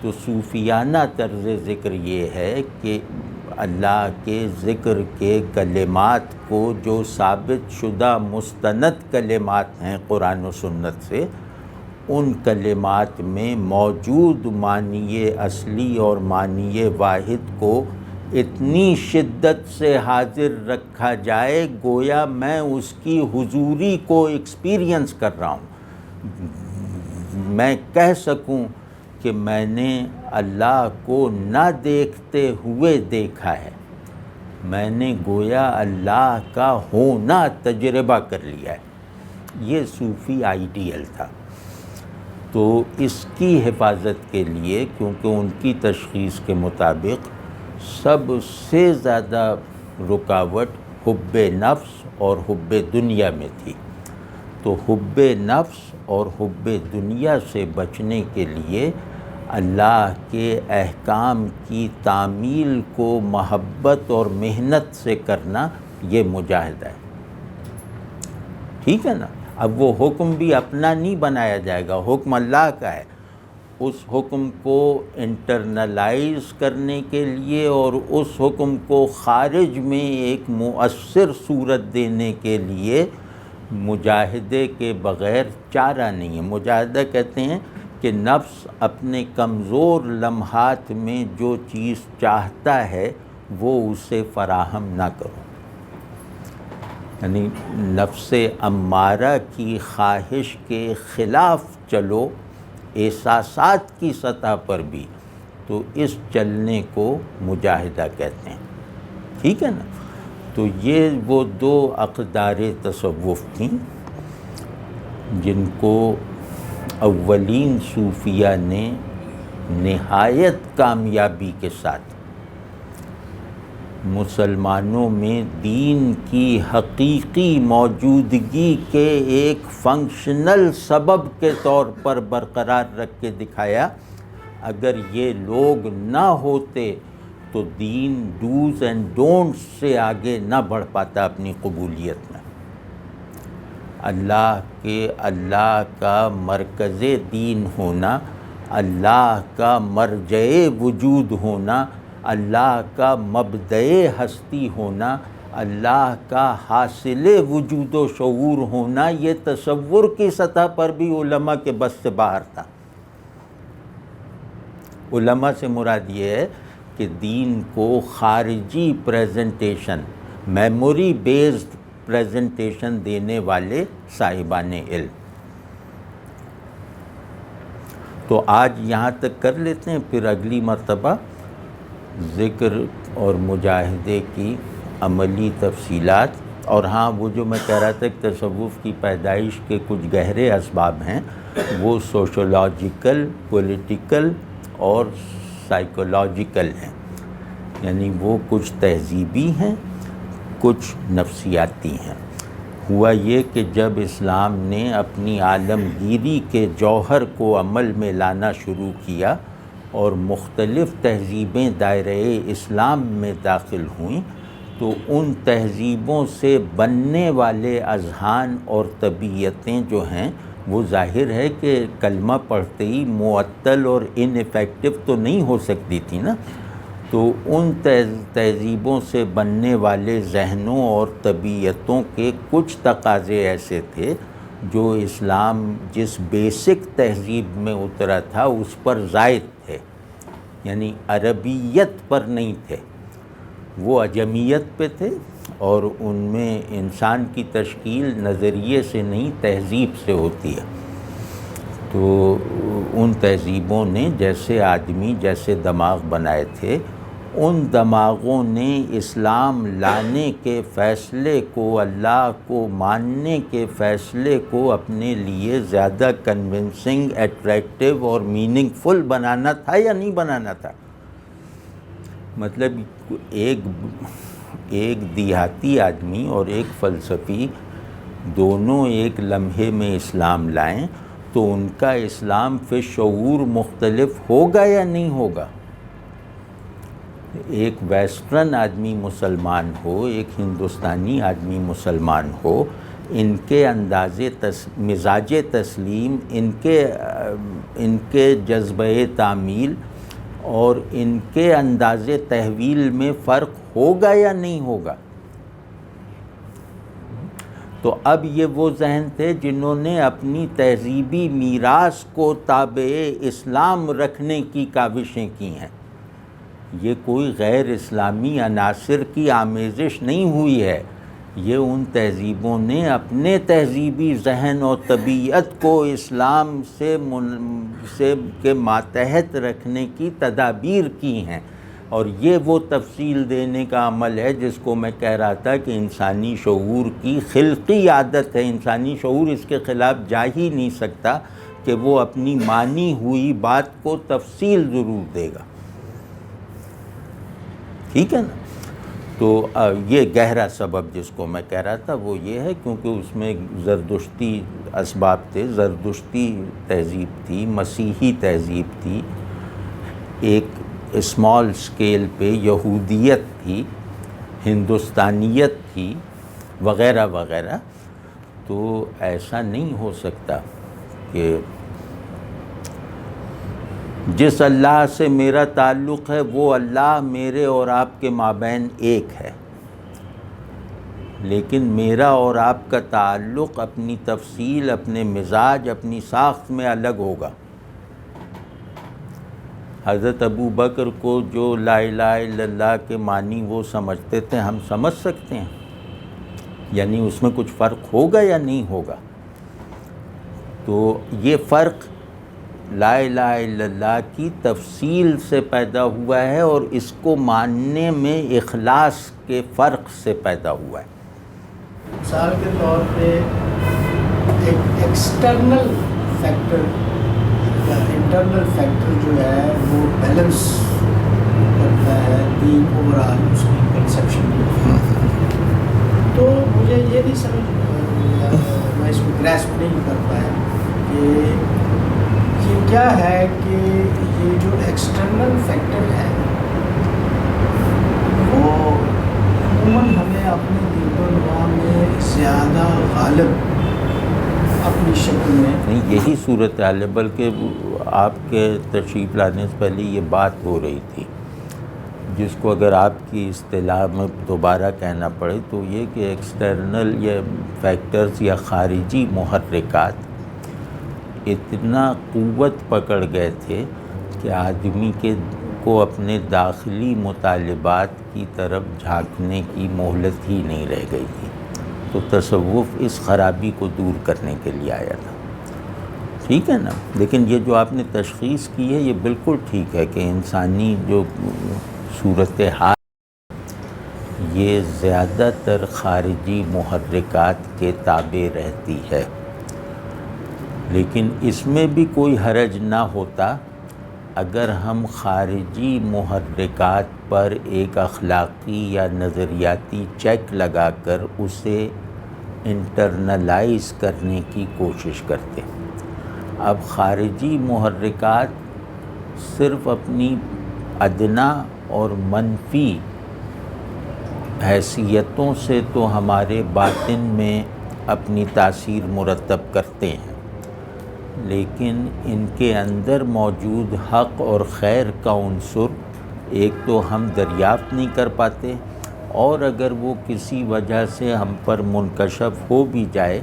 [SPEAKER 1] تو صوفیانہ طرز ذکر یہ ہے کہ اللہ کے ذکر کے کلمات کو جو ثابت شدہ مستند کلمات ہیں قرآن و سنت سے، ان کلمات میں موجود معنی اصلی اور معنی واحد کو اتنی شدت سے حاضر رکھا جائے گویا میں اس کی حضوری کو ایکسپیرینس کر رہا ہوں، میں کہہ سکوں کہ میں نے اللہ کو نہ دیکھتے ہوئے دیکھا ہے، میں نے گویا اللہ کا ہونا تجربہ کر لیا ہے۔ یہ صوفی آئیڈیل تھا۔ تو اس کی حفاظت کے لیے، کیونکہ ان کی تشخیص کے مطابق سب سے زیادہ رکاوٹ حب نفس اور حب دنیا میں تھی، تو حب نفس اور حب دنیا سے بچنے کے لیے اللہ کے احکام کی تعمیل کو محبت اور محنت سے کرنا یہ مجاہدہ ہے۔ ٹھیک ہے نا؟ اب وہ حکم بھی اپنا نہیں بنایا جائے گا، حکم اللہ کا ہے۔ اس حکم کو انٹرنلائز کرنے کے لیے اور اس حکم کو خارج میں ایک مؤثر صورت دینے کے لیے مجاہدے کے بغیر چارہ نہیں ہے۔ مجاہدہ کہتے ہیں کہ نفس اپنے کمزور لمحات میں جو چیز چاہتا ہے وہ اسے فراہم نہ کرو. یعنی نفس امارہ کی خواہش کے خلاف چلو احساسات کی سطح پر بھی، تو اس چلنے کو مجاہدہ کہتے ہیں. ٹھیک ہے نا؟ تو یہ وہ دو اقدار تصوف تھیں جن کو اولین صوفیہ نے نہایت کامیابی کے ساتھ مسلمانوں میں دین کی حقیقی موجودگی کے ایک فنکشنل سبب کے طور پر برقرار رکھ کے دکھایا. اگر یہ لوگ نہ ہوتے تو دین ڈوز اینڈ ڈونٹس سے آگے نہ بڑھ پاتا اپنی قبولیت میں. اللہ کا مرکز دین ہونا، اللہ کا مرجع وجود ہونا، اللہ کا مبدأ ہستی ہونا، اللہ کا حاصل وجود و شعور ہونا، یہ تصور کی سطح پر بھی علماء کے بس سے باہر تھا. علماء سے مراد یہ ہے کہ دین کو خارجی پریزنٹیشن، میموری بیسڈ پریزنٹیشن دینے والے صاحبان علم. تو آج یہاں تک کر لیتے ہیں، پھر اگلی مرتبہ ذکر اور مجاہدے کی عملی تفصیلات. اور ہاں، وہ جو میں کہہ رہا تھا کہ تصوف کی پیدائش کے کچھ گہرے اسباب ہیں، وہ سوشولوجیکل، پولیٹیکل اور سائیکولوجیکل ہیں. یعنی وہ کچھ تہذیبی ہیں، کچھ نفسیاتی ہیں. ہوا یہ کہ جب اسلام نے اپنی عالمگیری کے جوہر کو عمل میں لانا شروع کیا اور مختلف تہذیبیں دائرۂ اسلام میں داخل ہوئیں، تو ان تہذیبوں سے بننے والے اذہان اور طبیعتیں جو ہیں وہ ظاہر ہے کہ کلمہ پڑھتے ہی معطل اور ان افیکٹو تو نہیں ہو سکتی تھی نا. تو ان تہذیبوں سے بننے والے ذہنوں اور طبیعتوں کے کچھ تقاضے ایسے تھے جو اسلام جس بیسک تہذیب میں اترا تھا اس پر زائد تھے. یعنی عربیت پر نہیں تھے، وہ عجمیت پہ تھے، اور ان میں انسان کی تشکیل نظریے سے نہیں تہذیب سے ہوتی ہے. تو ان تہذیبوں نے جیسے آدمی جیسے دماغ بنائے تھے، ان دماغوں نے اسلام لانے کے فیصلے کو، اللہ کو ماننے کے فیصلے کو اپنے لیے زیادہ کنونسنگ، اٹریکٹیو اور میننگ فل بنانا تھا یا نہیں بنانا تھا. مطلب ایک دیہاتی آدمی اور ایک فلسفی دونوں ایک لمحے میں اسلام لائیں تو ان کا اسلام فی شعور مختلف ہوگا یا نہیں ہوگا. ایک ویسٹرن آدمی مسلمان ہو، ایک ہندوستانی آدمی مسلمان ہو، ان کے مزاج تسلیم، ان کے جذبہ تعمیل اور ان کے انداز تحویل میں فرق ہوگا یا نہیں ہوگا. تو اب یہ وہ ذہن تھے جنہوں نے اپنی تہذیبی میراث کو تابع اسلام رکھنے کی کاوشیں کی ہیں. یہ کوئی غیر اسلامی عناصر کی آمیزش نہیں ہوئی ہے، یہ ان تہذیبوں نے اپنے تہذیبی ذہن اور طبیعت کو اسلام سے کے ماتحت رکھنے کی تدابیر کی ہیں. اور یہ وہ تفصیل دینے کا عمل ہے جس کو میں کہہ رہا تھا کہ انسانی شعور کی خلقی عادت ہے. انسانی شعور اس کے خلاف جا ہی نہیں سکتا کہ وہ اپنی مانی ہوئی بات کو تفصیل ضرور دے گا. ٹھیک ہے نا؟ تو یہ گہرا سبب جس کو میں کہہ رہا تھا وہ یہ ہے، کیونکہ اس میں زردشتی اسباب تھے، زردشتی تہذیب تھی، مسیحی تہذیب تھی، ایک اسمال سکیل پہ یہودیت تھی، ہندوستانیت تھی، وغیرہ وغیرہ. تو ایسا نہیں ہو سکتا کہ جس اللہ سے میرا تعلق ہے وہ اللہ میرے اور آپ کے مابین ایک ہے، لیکن میرا اور آپ کا تعلق اپنی تفصیل، اپنے مزاج، اپنی ساخت میں الگ ہوگا. حضرت ابو بکر کو جو لا الہ الا اللہ کے معنی وہ سمجھتے تھے ہم سمجھ سکتے ہیں؟ یعنی اس میں کچھ فرق ہوگا یا نہیں ہوگا؟ تو یہ فرق لا الہ الا اللہ کی تفصیل سے پیدا ہوا ہے اور اس کو ماننے میں اخلاص کے فرق سے پیدا ہوا ہے۔
[SPEAKER 2] مثال کے طور پہ ایک ایکسٹرنل فیکٹر یا انٹرنل فیکٹر جو ہے وہ بیلنس کرتا ہے دین اوورآل اس کی کنسیپشن میں۔ تو مجھے یہ نہیں سمجھ، میں اس کو گریسپ نہیں کر پایا کہ یہ کیا ہے کہ یہ جو ایکسٹرنل فیکٹر ہے وہ عموماً ہمیں اپنے دین و نما میں زیادہ غالب اپنی شکل میں
[SPEAKER 1] نہیں، یہی صورتحال ہے، بلکہ آپ کے تشریف لانے سے پہلے یہ بات ہو رہی تھی جس کو اگر آپ کی اصطلاح میں دوبارہ کہنا پڑے تو یہ کہ ایکسٹرنل یا فیکٹرز یا خارجی محرکات اتنا قوت پکڑ گئے تھے کہ آدمی کو اپنے داخلی مطالبات کی طرف جھانکنے کی مہلت ہی نہیں رہ گئی تھی۔ تو تصوف اس خرابی کو دور کرنے کے لیے آیا تھا، ٹھیک ہے نا؟ لیکن یہ جو آپ نے تشخیص کی ہے یہ بالکل ٹھیک ہے کہ انسانی جو صورتحال یہ زیادہ تر خارجی محرکات کے تابع رہتی ہے، لیکن اس میں بھی کوئی حرج نہ ہوتا اگر ہم خارجی محرکات پر ایک اخلاقی یا نظریاتی چیک لگا کر اسے انٹرنلائز کرنے کی کوشش کرتے۔ اب خارجی محرکات صرف اپنی ادنا اور منفی حیثیتوں سے تو ہمارے باطن میں اپنی تاثیر مرتب کرتے ہیں، لیکن ان کے اندر موجود حق اور خیر کا عنصر ایک تو ہم دریافت نہیں کر پاتے، اور اگر وہ کسی وجہ سے ہم پر منکشف ہو بھی جائے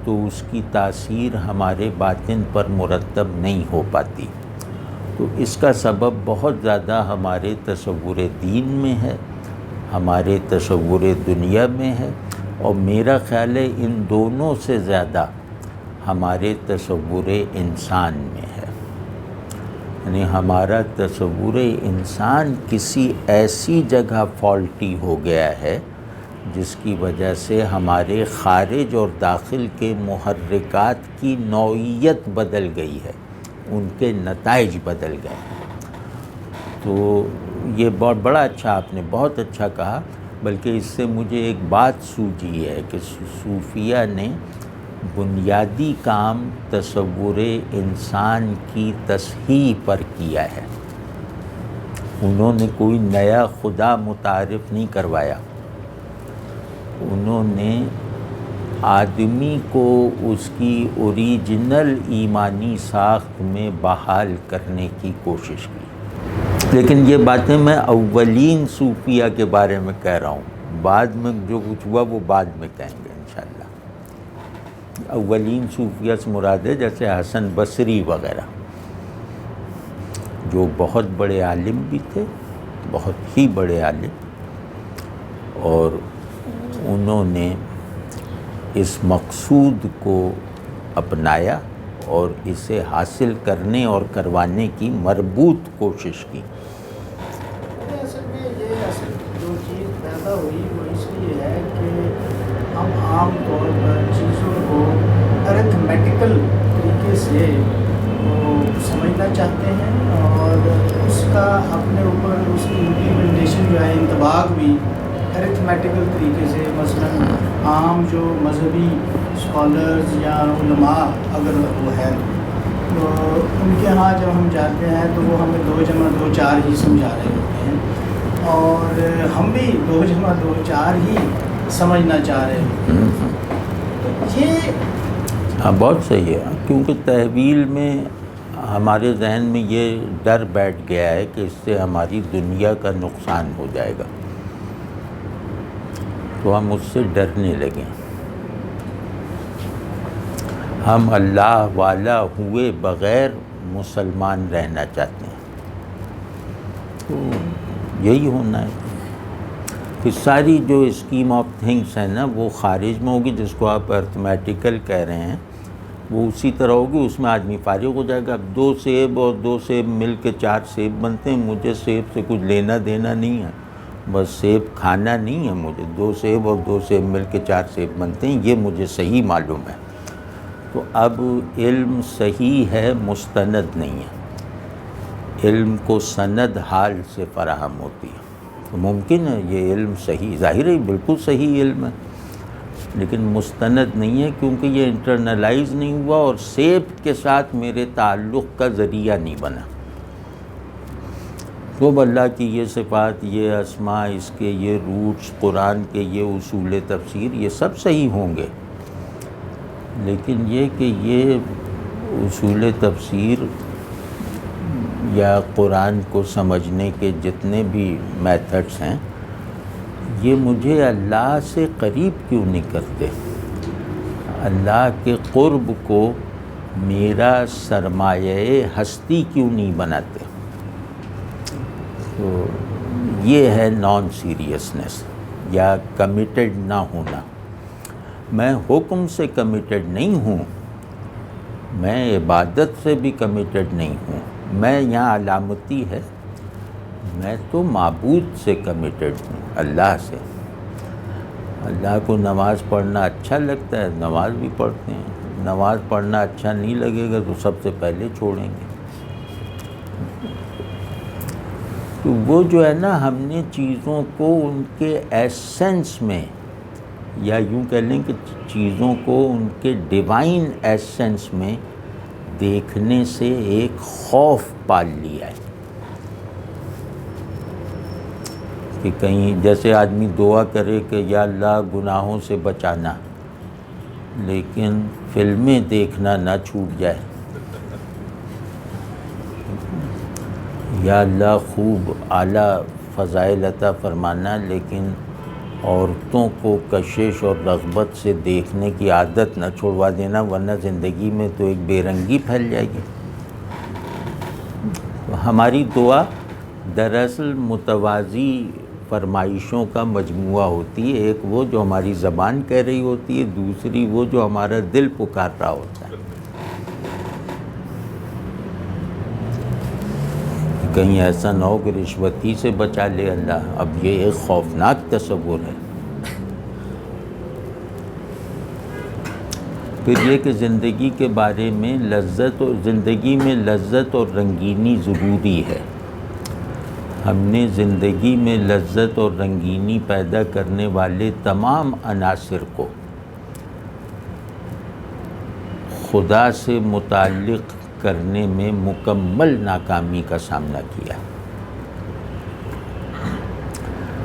[SPEAKER 1] تو اس کی تاثیر ہمارے باطن پر مرتب نہیں ہو پاتی۔ تو اس کا سبب بہت زیادہ ہمارے تصور دین میں ہے، ہمارے تصور دنیا میں ہے، اور میرا خیال ہے ان دونوں سے زیادہ ہمارے تصور انسان میں ہے۔ یعنی ہمارا تصور انسان کسی ایسی جگہ فالٹی ہو گیا ہے جس کی وجہ سے ہمارے خارج اور داخل کے محرکات کی نوعیت بدل گئی ہے، ان کے نتائج بدل گئے ہیں۔ تو یہ بہت بڑا اچھا، آپ نے بہت اچھا کہا، بلکہ اس سے مجھے ایک بات سوجھی ہے کہ صوفیہ نے بنیادی کام تصور انسان کی تصحیح پر کیا ہے۔ انہوں نے کوئی نیا خدا متعارف نہیں کروایا، انہوں نے آدمی کو اس کی اوریجنل ایمانی ساخت میں بحال کرنے کی کوشش کی۔ لیکن یہ باتیں میں اولین صوفیہ کے بارے میں کہہ رہا ہوں، بعد میں جو کچھ ہوا وہ بعد میں کہیں گے انشاءاللہ۔ اولین صوفیہ سے مراد ہے جیسے حسن بصری وغیرہ، جو بہت بڑے عالم بھی تھے، بہت ہی بڑے عالم، اور انہوں نے اس مقصود کو اپنایا اور اسے حاصل کرنے اور کروانے کی مربوط کوشش کی۔
[SPEAKER 2] اصل میں یہ جو چیز پیدا ہوئی وہ اس لیے ہے کہ ہم عام طور پر چیزوں کو ارتھمیٹیکل طریقے سے سمجھنا چاہتے ہیں، اور اس کا اپنے اوپر اس کی امپلیمنٹیشن جو ہے انطباق بھی ارتھمیٹیکل طریقے سے، مثلاً عام جو مذہبی اسکالرز یا علماء اگر وہ ہے تو ان کے ہاں جب ہم جاتے ہیں تو وہ ہمیں 2 + 2 4 ہی سمجھا رہے ہوتے ہیں، اور ہم بھی 2 + 2 4 ہی سمجھنا چاہ رہے ہوتے ہیں۔ تو یہ
[SPEAKER 1] ہاں بہت صحیح ہے، کیونکہ تحویل میں ہمارے ذہن میں یہ ڈر بیٹھ گیا ہے کہ اس سے ہماری دنیا کا نقصان ہو جائے گا، تو ہم اس سے ڈرنے لگیں۔ ہم اللہ والا ہوئے بغیر مسلمان رہنا چاہتے ہیں۔ تو یہی ہونا ہے. پھر ساری جو اسکیم آف تھنگس ہیں نا وہ خارج میں ہوگی، جس کو آپ ارتھمیٹیکل کہہ رہے ہیں، وہ اسی طرح ہوگی. اس میں آدمی فارغ ہو جائے گا. اب 2 سیب اور 2 سیب مل کے 4 سیب بنتے ہیں. مجھے سیب سے کچھ لینا دینا نہیں ہے، بس سیب کھانا نہیں ہے مجھے. 2 سیب اور 2 سیب مل کے 4 سیب بنتے ہیں، یہ مجھے صحیح معلوم ہے. تو اب علم صحیح ہے، مستند نہیں ہے. علم کو سند حال سے فراہم ہوتی ہے. تو ممکن ہے یہ علم صحیح، ظاہر ہے بالکل صحیح علم ہے، لیکن مستند نہیں ہے کیونکہ یہ انٹرنلائز نہیں ہوا اور سیب کے ساتھ میرے تعلق کا ذریعہ نہیں بنا. تو اللہ کی یہ صفات، یہ اسماء، اس کے یہ روٹس، قرآن کے یہ اصول تفسیر، یہ سب صحیح ہوں گے، لیکن یہ کہ یہ اصول تفسیر یا قرآن کو سمجھنے کے جتنے بھی میتھڈس ہیں، یہ مجھے اللہ سے قریب کیوں نہیں کرتے؟ اللہ کے قرب کو میرا سرمایہ ہستی کیوں نہیں بناتے؟ تو یہ ہے نان سیریسنس یا کمیٹڈ نہ ہونا. میں حکم سے کمیٹڈ نہیں ہوں، میں عبادت سے بھی کمیٹڈ نہیں ہوں. میں یہاں علامتی ہے، میں تو معبود سے کمیٹڈ ہوں، اللہ سے. اللہ کو نماز پڑھنا اچھا لگتا ہے، نماز بھی پڑھتے ہیں. نماز پڑھنا اچھا نہیں لگے گا تو سب سے پہلے چھوڑیں گے. تو وہ جو ہے نا، ہم نے چیزوں کو ان کے ایسنس میں، یا یوں کہہ لیں کہ چیزوں کو ان کے ڈیوائن ایسنس میں دیکھنے سے ایک خوف پال لیا ہے کہ کہیں جیسے آدمی دعا کرے کہ یا اللہ گناہوں سے بچانا، لیکن فلمیں دیکھنا نہ چھوٹ جائے. یا اللہ خوب اعلیٰ فضائل عطا فرمانا، لیکن عورتوں کو کشش اور رغبت سے دیکھنے کی عادت نہ چھوڑوا دینا، ورنہ زندگی میں تو ایک بے رنگی پھیل جائے گی. ہماری دعا دراصل متوازی فرمائشوں کا مجموعہ ہوتی ہے. ایک وہ جو ہماری زبان کہہ رہی ہوتی ہے، دوسری وہ جو ہمارا دل پکار رہا ہوتا ہے. کہیں ایسا نہ ہو کہ رشوتی سے بچا لے اللہ. اب یہ ایک خوفناک تصور ہے. پھر یہ کہ زندگی کے بارے میں زندگی میں لذت اور رنگینی ضروری ہے. ہم نے زندگی میں لذت اور رنگینی پیدا کرنے والے تمام عناصر کو خدا سے متعلق کرنے میں مکمل ناکامی کا سامنا کیا.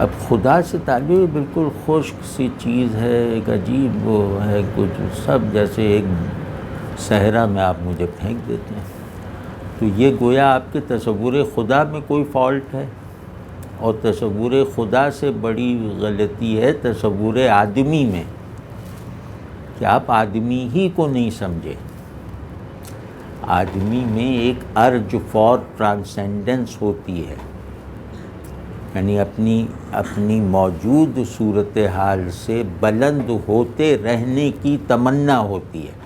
[SPEAKER 1] اب خدا سے تعلق بالکل خشک سی چیز ہے، ایک عجیب وہ ہے، کچھ سب جیسے ایک صحرا میں آپ مجھے پھینک دیتے ہیں. تو یہ گویا آپ کے تصور خدا میں کوئی فالٹ ہے، اور تصور خدا سے بڑی غلطی ہے تصور آدمی میں، کہ آپ آدمی ہی کو نہیں سمجھے. آدمی میں ایک ارج فار ٹرانسینڈنس ہوتی ہے، یعنی اپنی موجود صورتحال سے بلند ہوتے رہنے کی تمنا ہوتی ہے،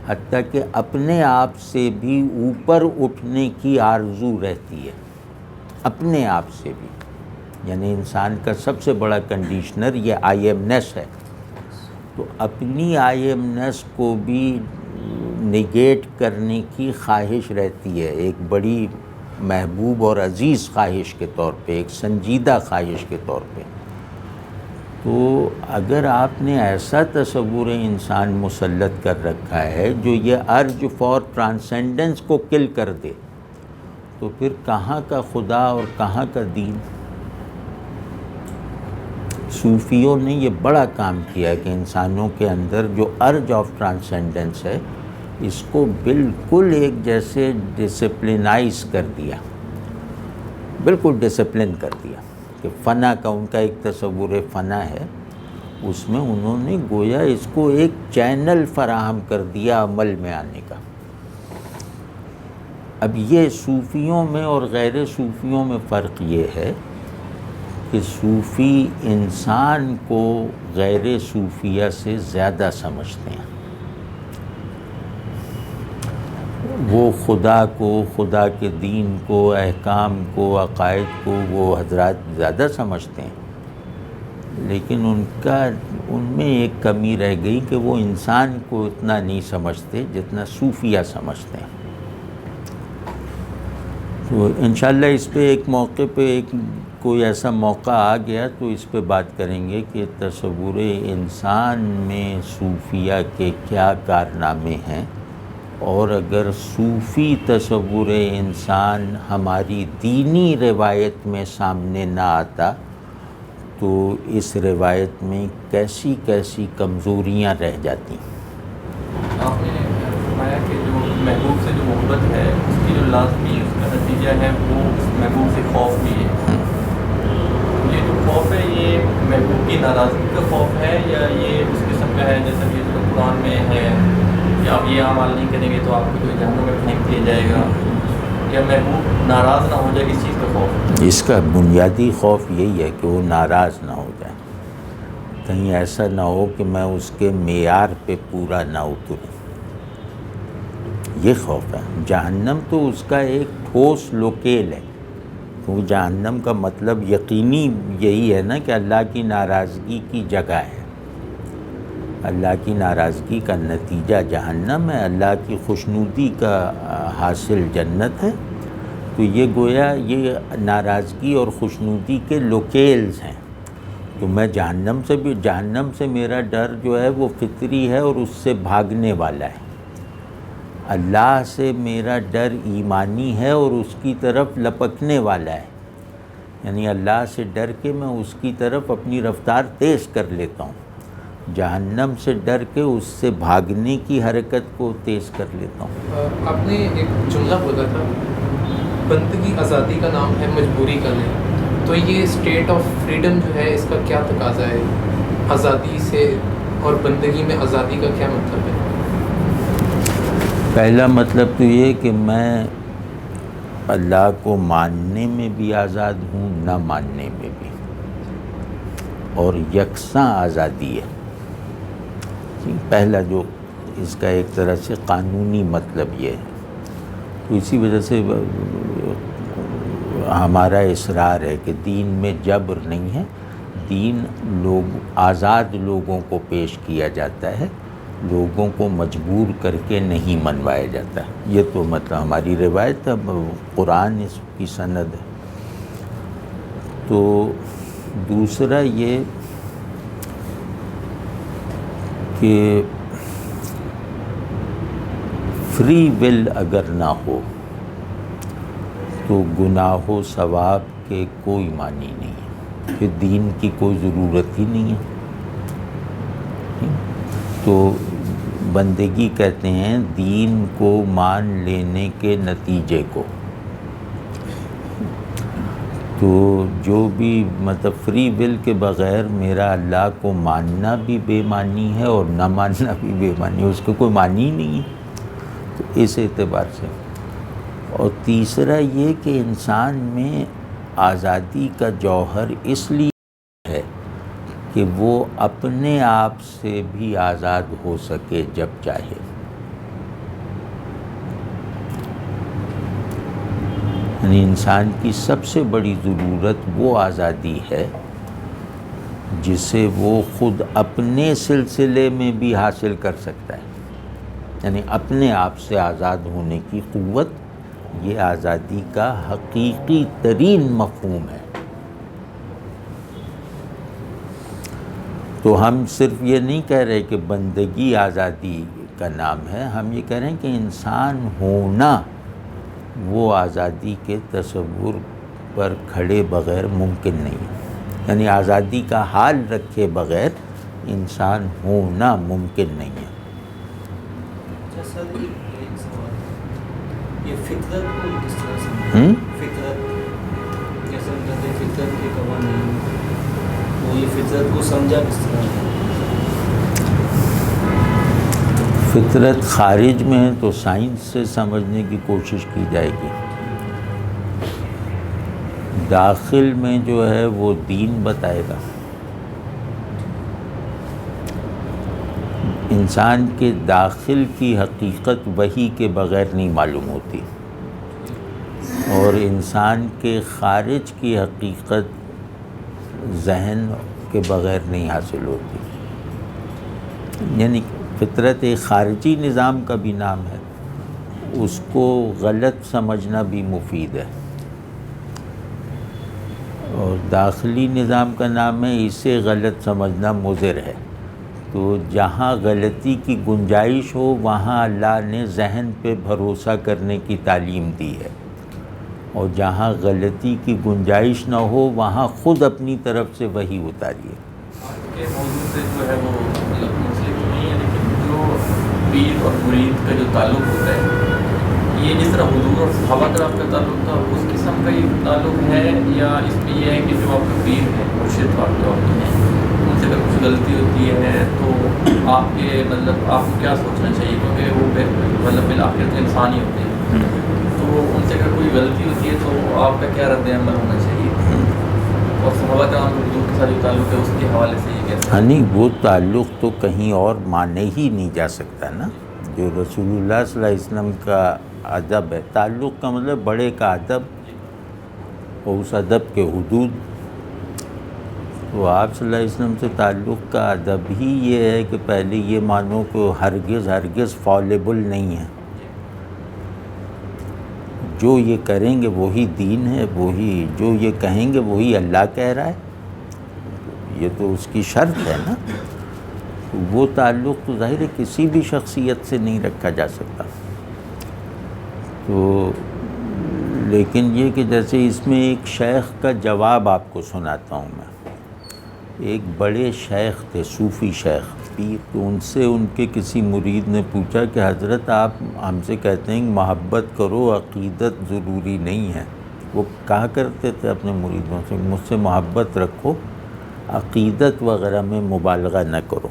[SPEAKER 1] حتیٰ کہ اپنے آپ سے بھی اوپر اٹھنے کی آرزو رہتی ہے، اپنے آپ سے بھی. یعنی انسان کا سب سے بڑا کنڈیشنر یہ آئی ایم نیس ہے. تو اپنی آئی ایم نیس کو بھی نگیٹ کرنے کی خواہش رہتی ہے، ایک بڑی محبوب اور عزیز خواہش کے طور پہ، ایک سنجیدہ خواہش کے طور پہ. تو اگر آپ نے ایسا تصور انسان مسلط کر رکھا ہے جو یہ ارج فار ٹرانسینڈنس کو کل کر دے، تو پھر کہاں کا خدا اور کہاں کا دین؟ صوفیوں نے یہ بڑا کام کیا ہے کہ انسانوں کے اندر جو ارج آف ٹرانسینڈنس ہے، اس کو بالکل ایک جیسے ڈسپلینائز کر دیا، بالکل ڈسپلن کر دیا. کہ فنا کا ان کا ایک تصور فنا ہے، اس میں انہوں نے گویا اس کو ایک چینل فراہم کر دیا عمل میں آنے کا. اب یہ صوفیوں میں اور غیر صوفیوں میں فرق یہ ہے کہ صوفی انسان کو غیر صوفیہ سے زیادہ سمجھتے ہیں. وہ خدا کو، خدا کے دین کو، احکام کو، عقائد کو وہ حضرات زیادہ سمجھتے ہیں، لیکن ان میں ایک کمی رہ گئی کہ وہ انسان کو اتنا نہیں سمجھتے جتنا صوفیہ سمجھتے ہیں. تو انشاءاللہ اس پہ ایک موقع پہ کوئی ایسا موقع آ گیا تو اس پہ بات کریں گے کہ تصور انسان میں صوفیہ کے کیا کارنامے ہیں، اور اگر صوفی تصور انسان ہماری دینی روایت میں سامنے نہ آتا تو اس روایت میں کیسی کیسی کمزوریاں رہ جاتی.
[SPEAKER 3] آپ نے فرمایا کہ جو محبوب سے جو محبت ہے اس کی جو لازمی اس کا نتیجہ ہے وہ اس محبوب سے خوف بھی ہے. یہ جو خوف ہے یہ محبوب کی ناراضگی کا خوف ہے یا یہ اس قسم کا ہے جیسا کہ جو قرآن میں ہے کہ آپ یہ اعمال نہیں کریں گے تو آپ کو جو جہنم میں پھینک دیا جائے گا، یا محبوب ناراض نہ ہو جائے اس چیز کا خوف؟
[SPEAKER 1] اس کا بنیادی خوف یہی ہے کہ وہ ناراض نہ ہو جائے، کہیں ایسا نہ ہو کہ میں اس کے معیار پہ پورا نہ اتروں. یہ خوف ہے. جہنم تو اس کا ایک ٹھوس لوکیل ہے، تو جہنم کا مطلب یقینی یہی ہے نا کہ اللہ کی ناراضگی کی جگہ ہے. اللہ کی ناراضگی کا نتیجہ جہنم ہے، اللہ کی خوشنودی کا حاصل جنت ہے. تو یہ گویا یہ ناراضگی اور خوشنودی کے لوکیلز ہیں. تو میں جہنم سے میرا ڈر جو ہے وہ فطری ہے اور اس سے بھاگنے والا ہے. اللہ سے میرا ڈر ایمانی ہے اور اس کی طرف لپکنے والا ہے، یعنی اللہ سے ڈر کے میں اس کی طرف اپنی رفتار تیز کر لیتا ہوں. جہنم سے ڈر کے اس سے بھاگنے کی حرکت کو تیز کر لیتا ہوں.
[SPEAKER 4] آپ نے ایک جملہ بولا تھا، بندگی آزادی کا نام ہے مجبوری کا نہیں. تو یہ اسٹیٹ آف فریڈم جو ہے اس کا کیا تقاضا ہے آزادی سے، اور بندگی میں آزادی کا کیا مطلب ہے؟
[SPEAKER 1] پہلا مطلب تو یہ کہ میں اللہ کو ماننے میں بھی آزاد ہوں، نہ ماننے میں بھی، اور یکساں آزادی ہے. پہلا جو اس کا ایک طرح سے قانونی مطلب یہ ہے. تو اسی وجہ سے ہمارا اصرار ہے کہ دین میں جبر نہیں ہے، دین آزاد لوگوں کو پیش کیا جاتا ہے، لوگوں کو مجبور کر کے نہیں منوایا جاتا. یہ تو مطلب ہماری روایت ہے، قرآن اس کی سند ہے. تو دوسرا یہ کہ فری ول اگر نہ ہو تو گناہ و ثواب کے کوئی معنی نہیں ہے، کہ دین کی کوئی ضرورت ہی نہیں ہے. تو بندگی کہتے ہیں دین کو مان لینے کے نتیجے کو. تو جو بھی مطلب فری ول کے بغیر میرا اللہ کو ماننا بھی بے معنی ہے اور نہ ماننا بھی بے معنی ہے، اس کو کوئی معنی نہیں ہے. تو اس اعتبار سے. اور تیسرا یہ کہ انسان میں آزادی کا جوہر اس لیے ہے کہ وہ اپنے آپ سے بھی آزاد ہو سکے جب چاہے. یعنی انسان کی سب سے بڑی ضرورت وہ آزادی ہے جسے وہ خود اپنے سلسلے میں بھی حاصل کر سکتا ہے. یعنی اپنے آپ سے آزاد ہونے کی قوت، یہ آزادی کا حقیقی ترین مفہوم ہے. تو ہم صرف یہ نہیں کہہ رہے کہ بندگی آزادی کا نام ہے، ہم یہ کہہ رہے ہیں کہ انسان ہونا وہ آزادی کے تصور پر کھڑے بغیر ممکن نہیں ہے. یعنی آزادی کا حال رکھے بغیر انسان ہونا ممکن نہیں ہے.
[SPEAKER 5] یہ فطرت کو کس طرح سے فطرت جیسے کہتے ہیں فطرت کے قوانین، وہ یہ فطرت کو سمجھا کس طرح؟
[SPEAKER 1] فطرت خارج میں ہے تو سائنس سے سمجھنے کی کوشش کی جائے گی، داخل میں جو ہے وہ دین بتائے گا۔ انسان کے داخل کی حقیقت وحی کے بغیر نہیں معلوم ہوتی، اور انسان کے خارج کی حقیقت ذہن کے بغیر نہیں حاصل ہوتی۔ یعنی فطرت ایک خارجی نظام کا بھی نام ہے، اس کو غلط سمجھنا بھی مفید ہے، اور داخلی نظام کا نام ہے، اسے غلط سمجھنا مضر ہے۔ تو جہاں غلطی کی گنجائش ہو وہاں اللہ نے ذہن پہ بھروسہ کرنے کی تعلیم دی ہے، اور جہاں غلطی کی گنجائش نہ ہو وہاں خود اپنی طرف سے وحی اتاریے۔
[SPEAKER 3] آج کے موضوع سے جو ہے وہ مطلب مسئلے تو نہیں ہے، لیکن جو پیر اور مرید کا جو تعلق ہوتا ہے، یہ جس طرح حضور اور صحابہ کرام کا تعلق تھا اس قسم کا یہ تعلق ہے، یا اس میں یہ ہے کہ جو آپ کا پیر ہے، مرشد آپ جو آپ کے ہیں، ان سے اگر کچھ غلطی ہوتی ہے تو آپ کے مطلب آپ کو کیا سوچنا چاہیے، کیونکہ وہ مطلب بالآخر تو انسان ہی ہوتے ہیں، تو ان سے اگر کوئی غلطی ہوتی ہے تو آپ کا کیا رد عمل ہونا چاہیے، اور صحابہ کرام حضور کے ساتھ جو تعلق ہے اس کے حوالے سے یہ کیسا؟
[SPEAKER 1] ہاں نہیں، وہ تعلق تو کہیں اور مانے ہی نہیں جا سکتا نا، جو رسول اللہ صلی اللہ علیہ وسلم کا ادب ہے، تعلق کا مطلب بڑے کا ادب اور اس ادب کے حدود، تو آپ صلی اللہ علیہ وسلم سے تعلق کا ادب ہی یہ ہے کہ پہلے یہ مانو کہ ہرگز فالبل نہیں ہے، جو یہ کریں گے وہی دین ہے، وہی جو یہ کہیں گے وہی اللہ کہہ رہا ہے، یہ تو اس کی شرط ہے نا۔ وہ تعلق تو ظاہر ہے کسی بھی شخصیت سے نہیں رکھا جا سکتا۔ تو لیکن یہ کہ جیسے اس میں ایک شیخ کا جواب آپ کو سناتا ہوں میں، ایک بڑے شیخ تھے، صوفی شیخ پیر، تو ان سے ان کے کسی مرید نے پوچھا کہ حضرت آپ ہم سے کہتے ہیں کہ محبت کرو، عقیدت ضروری نہیں ہے۔ وہ کہا کرتے تھے اپنے مریدوں سے مجھ سے محبت رکھو، عقیدت وغیرہ میں مبالغہ نہ کرو۔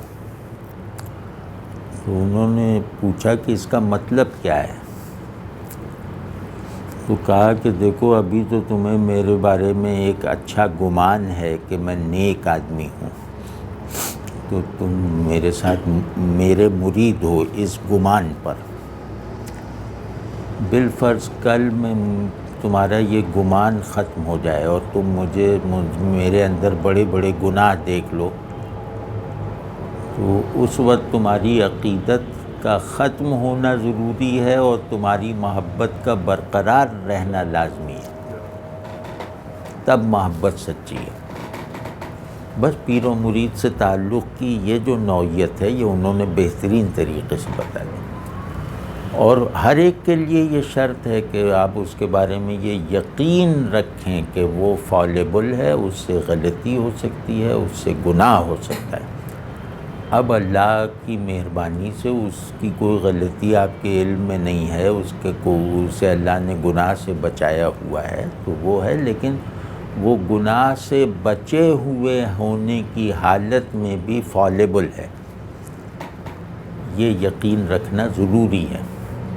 [SPEAKER 1] تو انہوں نے پوچھا کہ اس کا مطلب کیا ہے؟ تو کہا کہ دیکھو ابھی تو تمہیں میرے بارے میں ایک اچھا گمان ہے کہ میں نیک آدمی ہوں، تو تم میرے ساتھ میرے مرید ہو اس گمان پر، بالفرض کل میں تمہارا یہ گمان ختم ہو جائے اور تم میرے اندر بڑے بڑے گناہ دیکھ لو، تو اس وقت تمہاری عقیدت کا ختم ہونا ضروری ہے اور تمہاری محبت کا برقرار رہنا لازمی ہے، تب محبت سچی ہے۔ بس پیر و مرید سے تعلق کی یہ جو نوعیت ہے یہ انہوں نے بہترین طریقے سے بتا دی، اور ہر ایک کے لیے یہ شرط ہے کہ آپ اس کے بارے میں یہ یقین رکھیں کہ وہ فالبل ہے، اس سے غلطی ہو سکتی ہے، اس سے گناہ ہو سکتا ہے۔ اب اللہ کی مہربانی سے اس کی کوئی غلطی آپ کے علم میں نہیں ہے، اسے اللہ نے گناہ سے بچایا ہوا ہے تو وہ ہے، لیکن وہ گناہ سے بچے ہوئے ہونے کی حالت میں بھی فالبل ہے، یہ یقین رکھنا ضروری ہے۔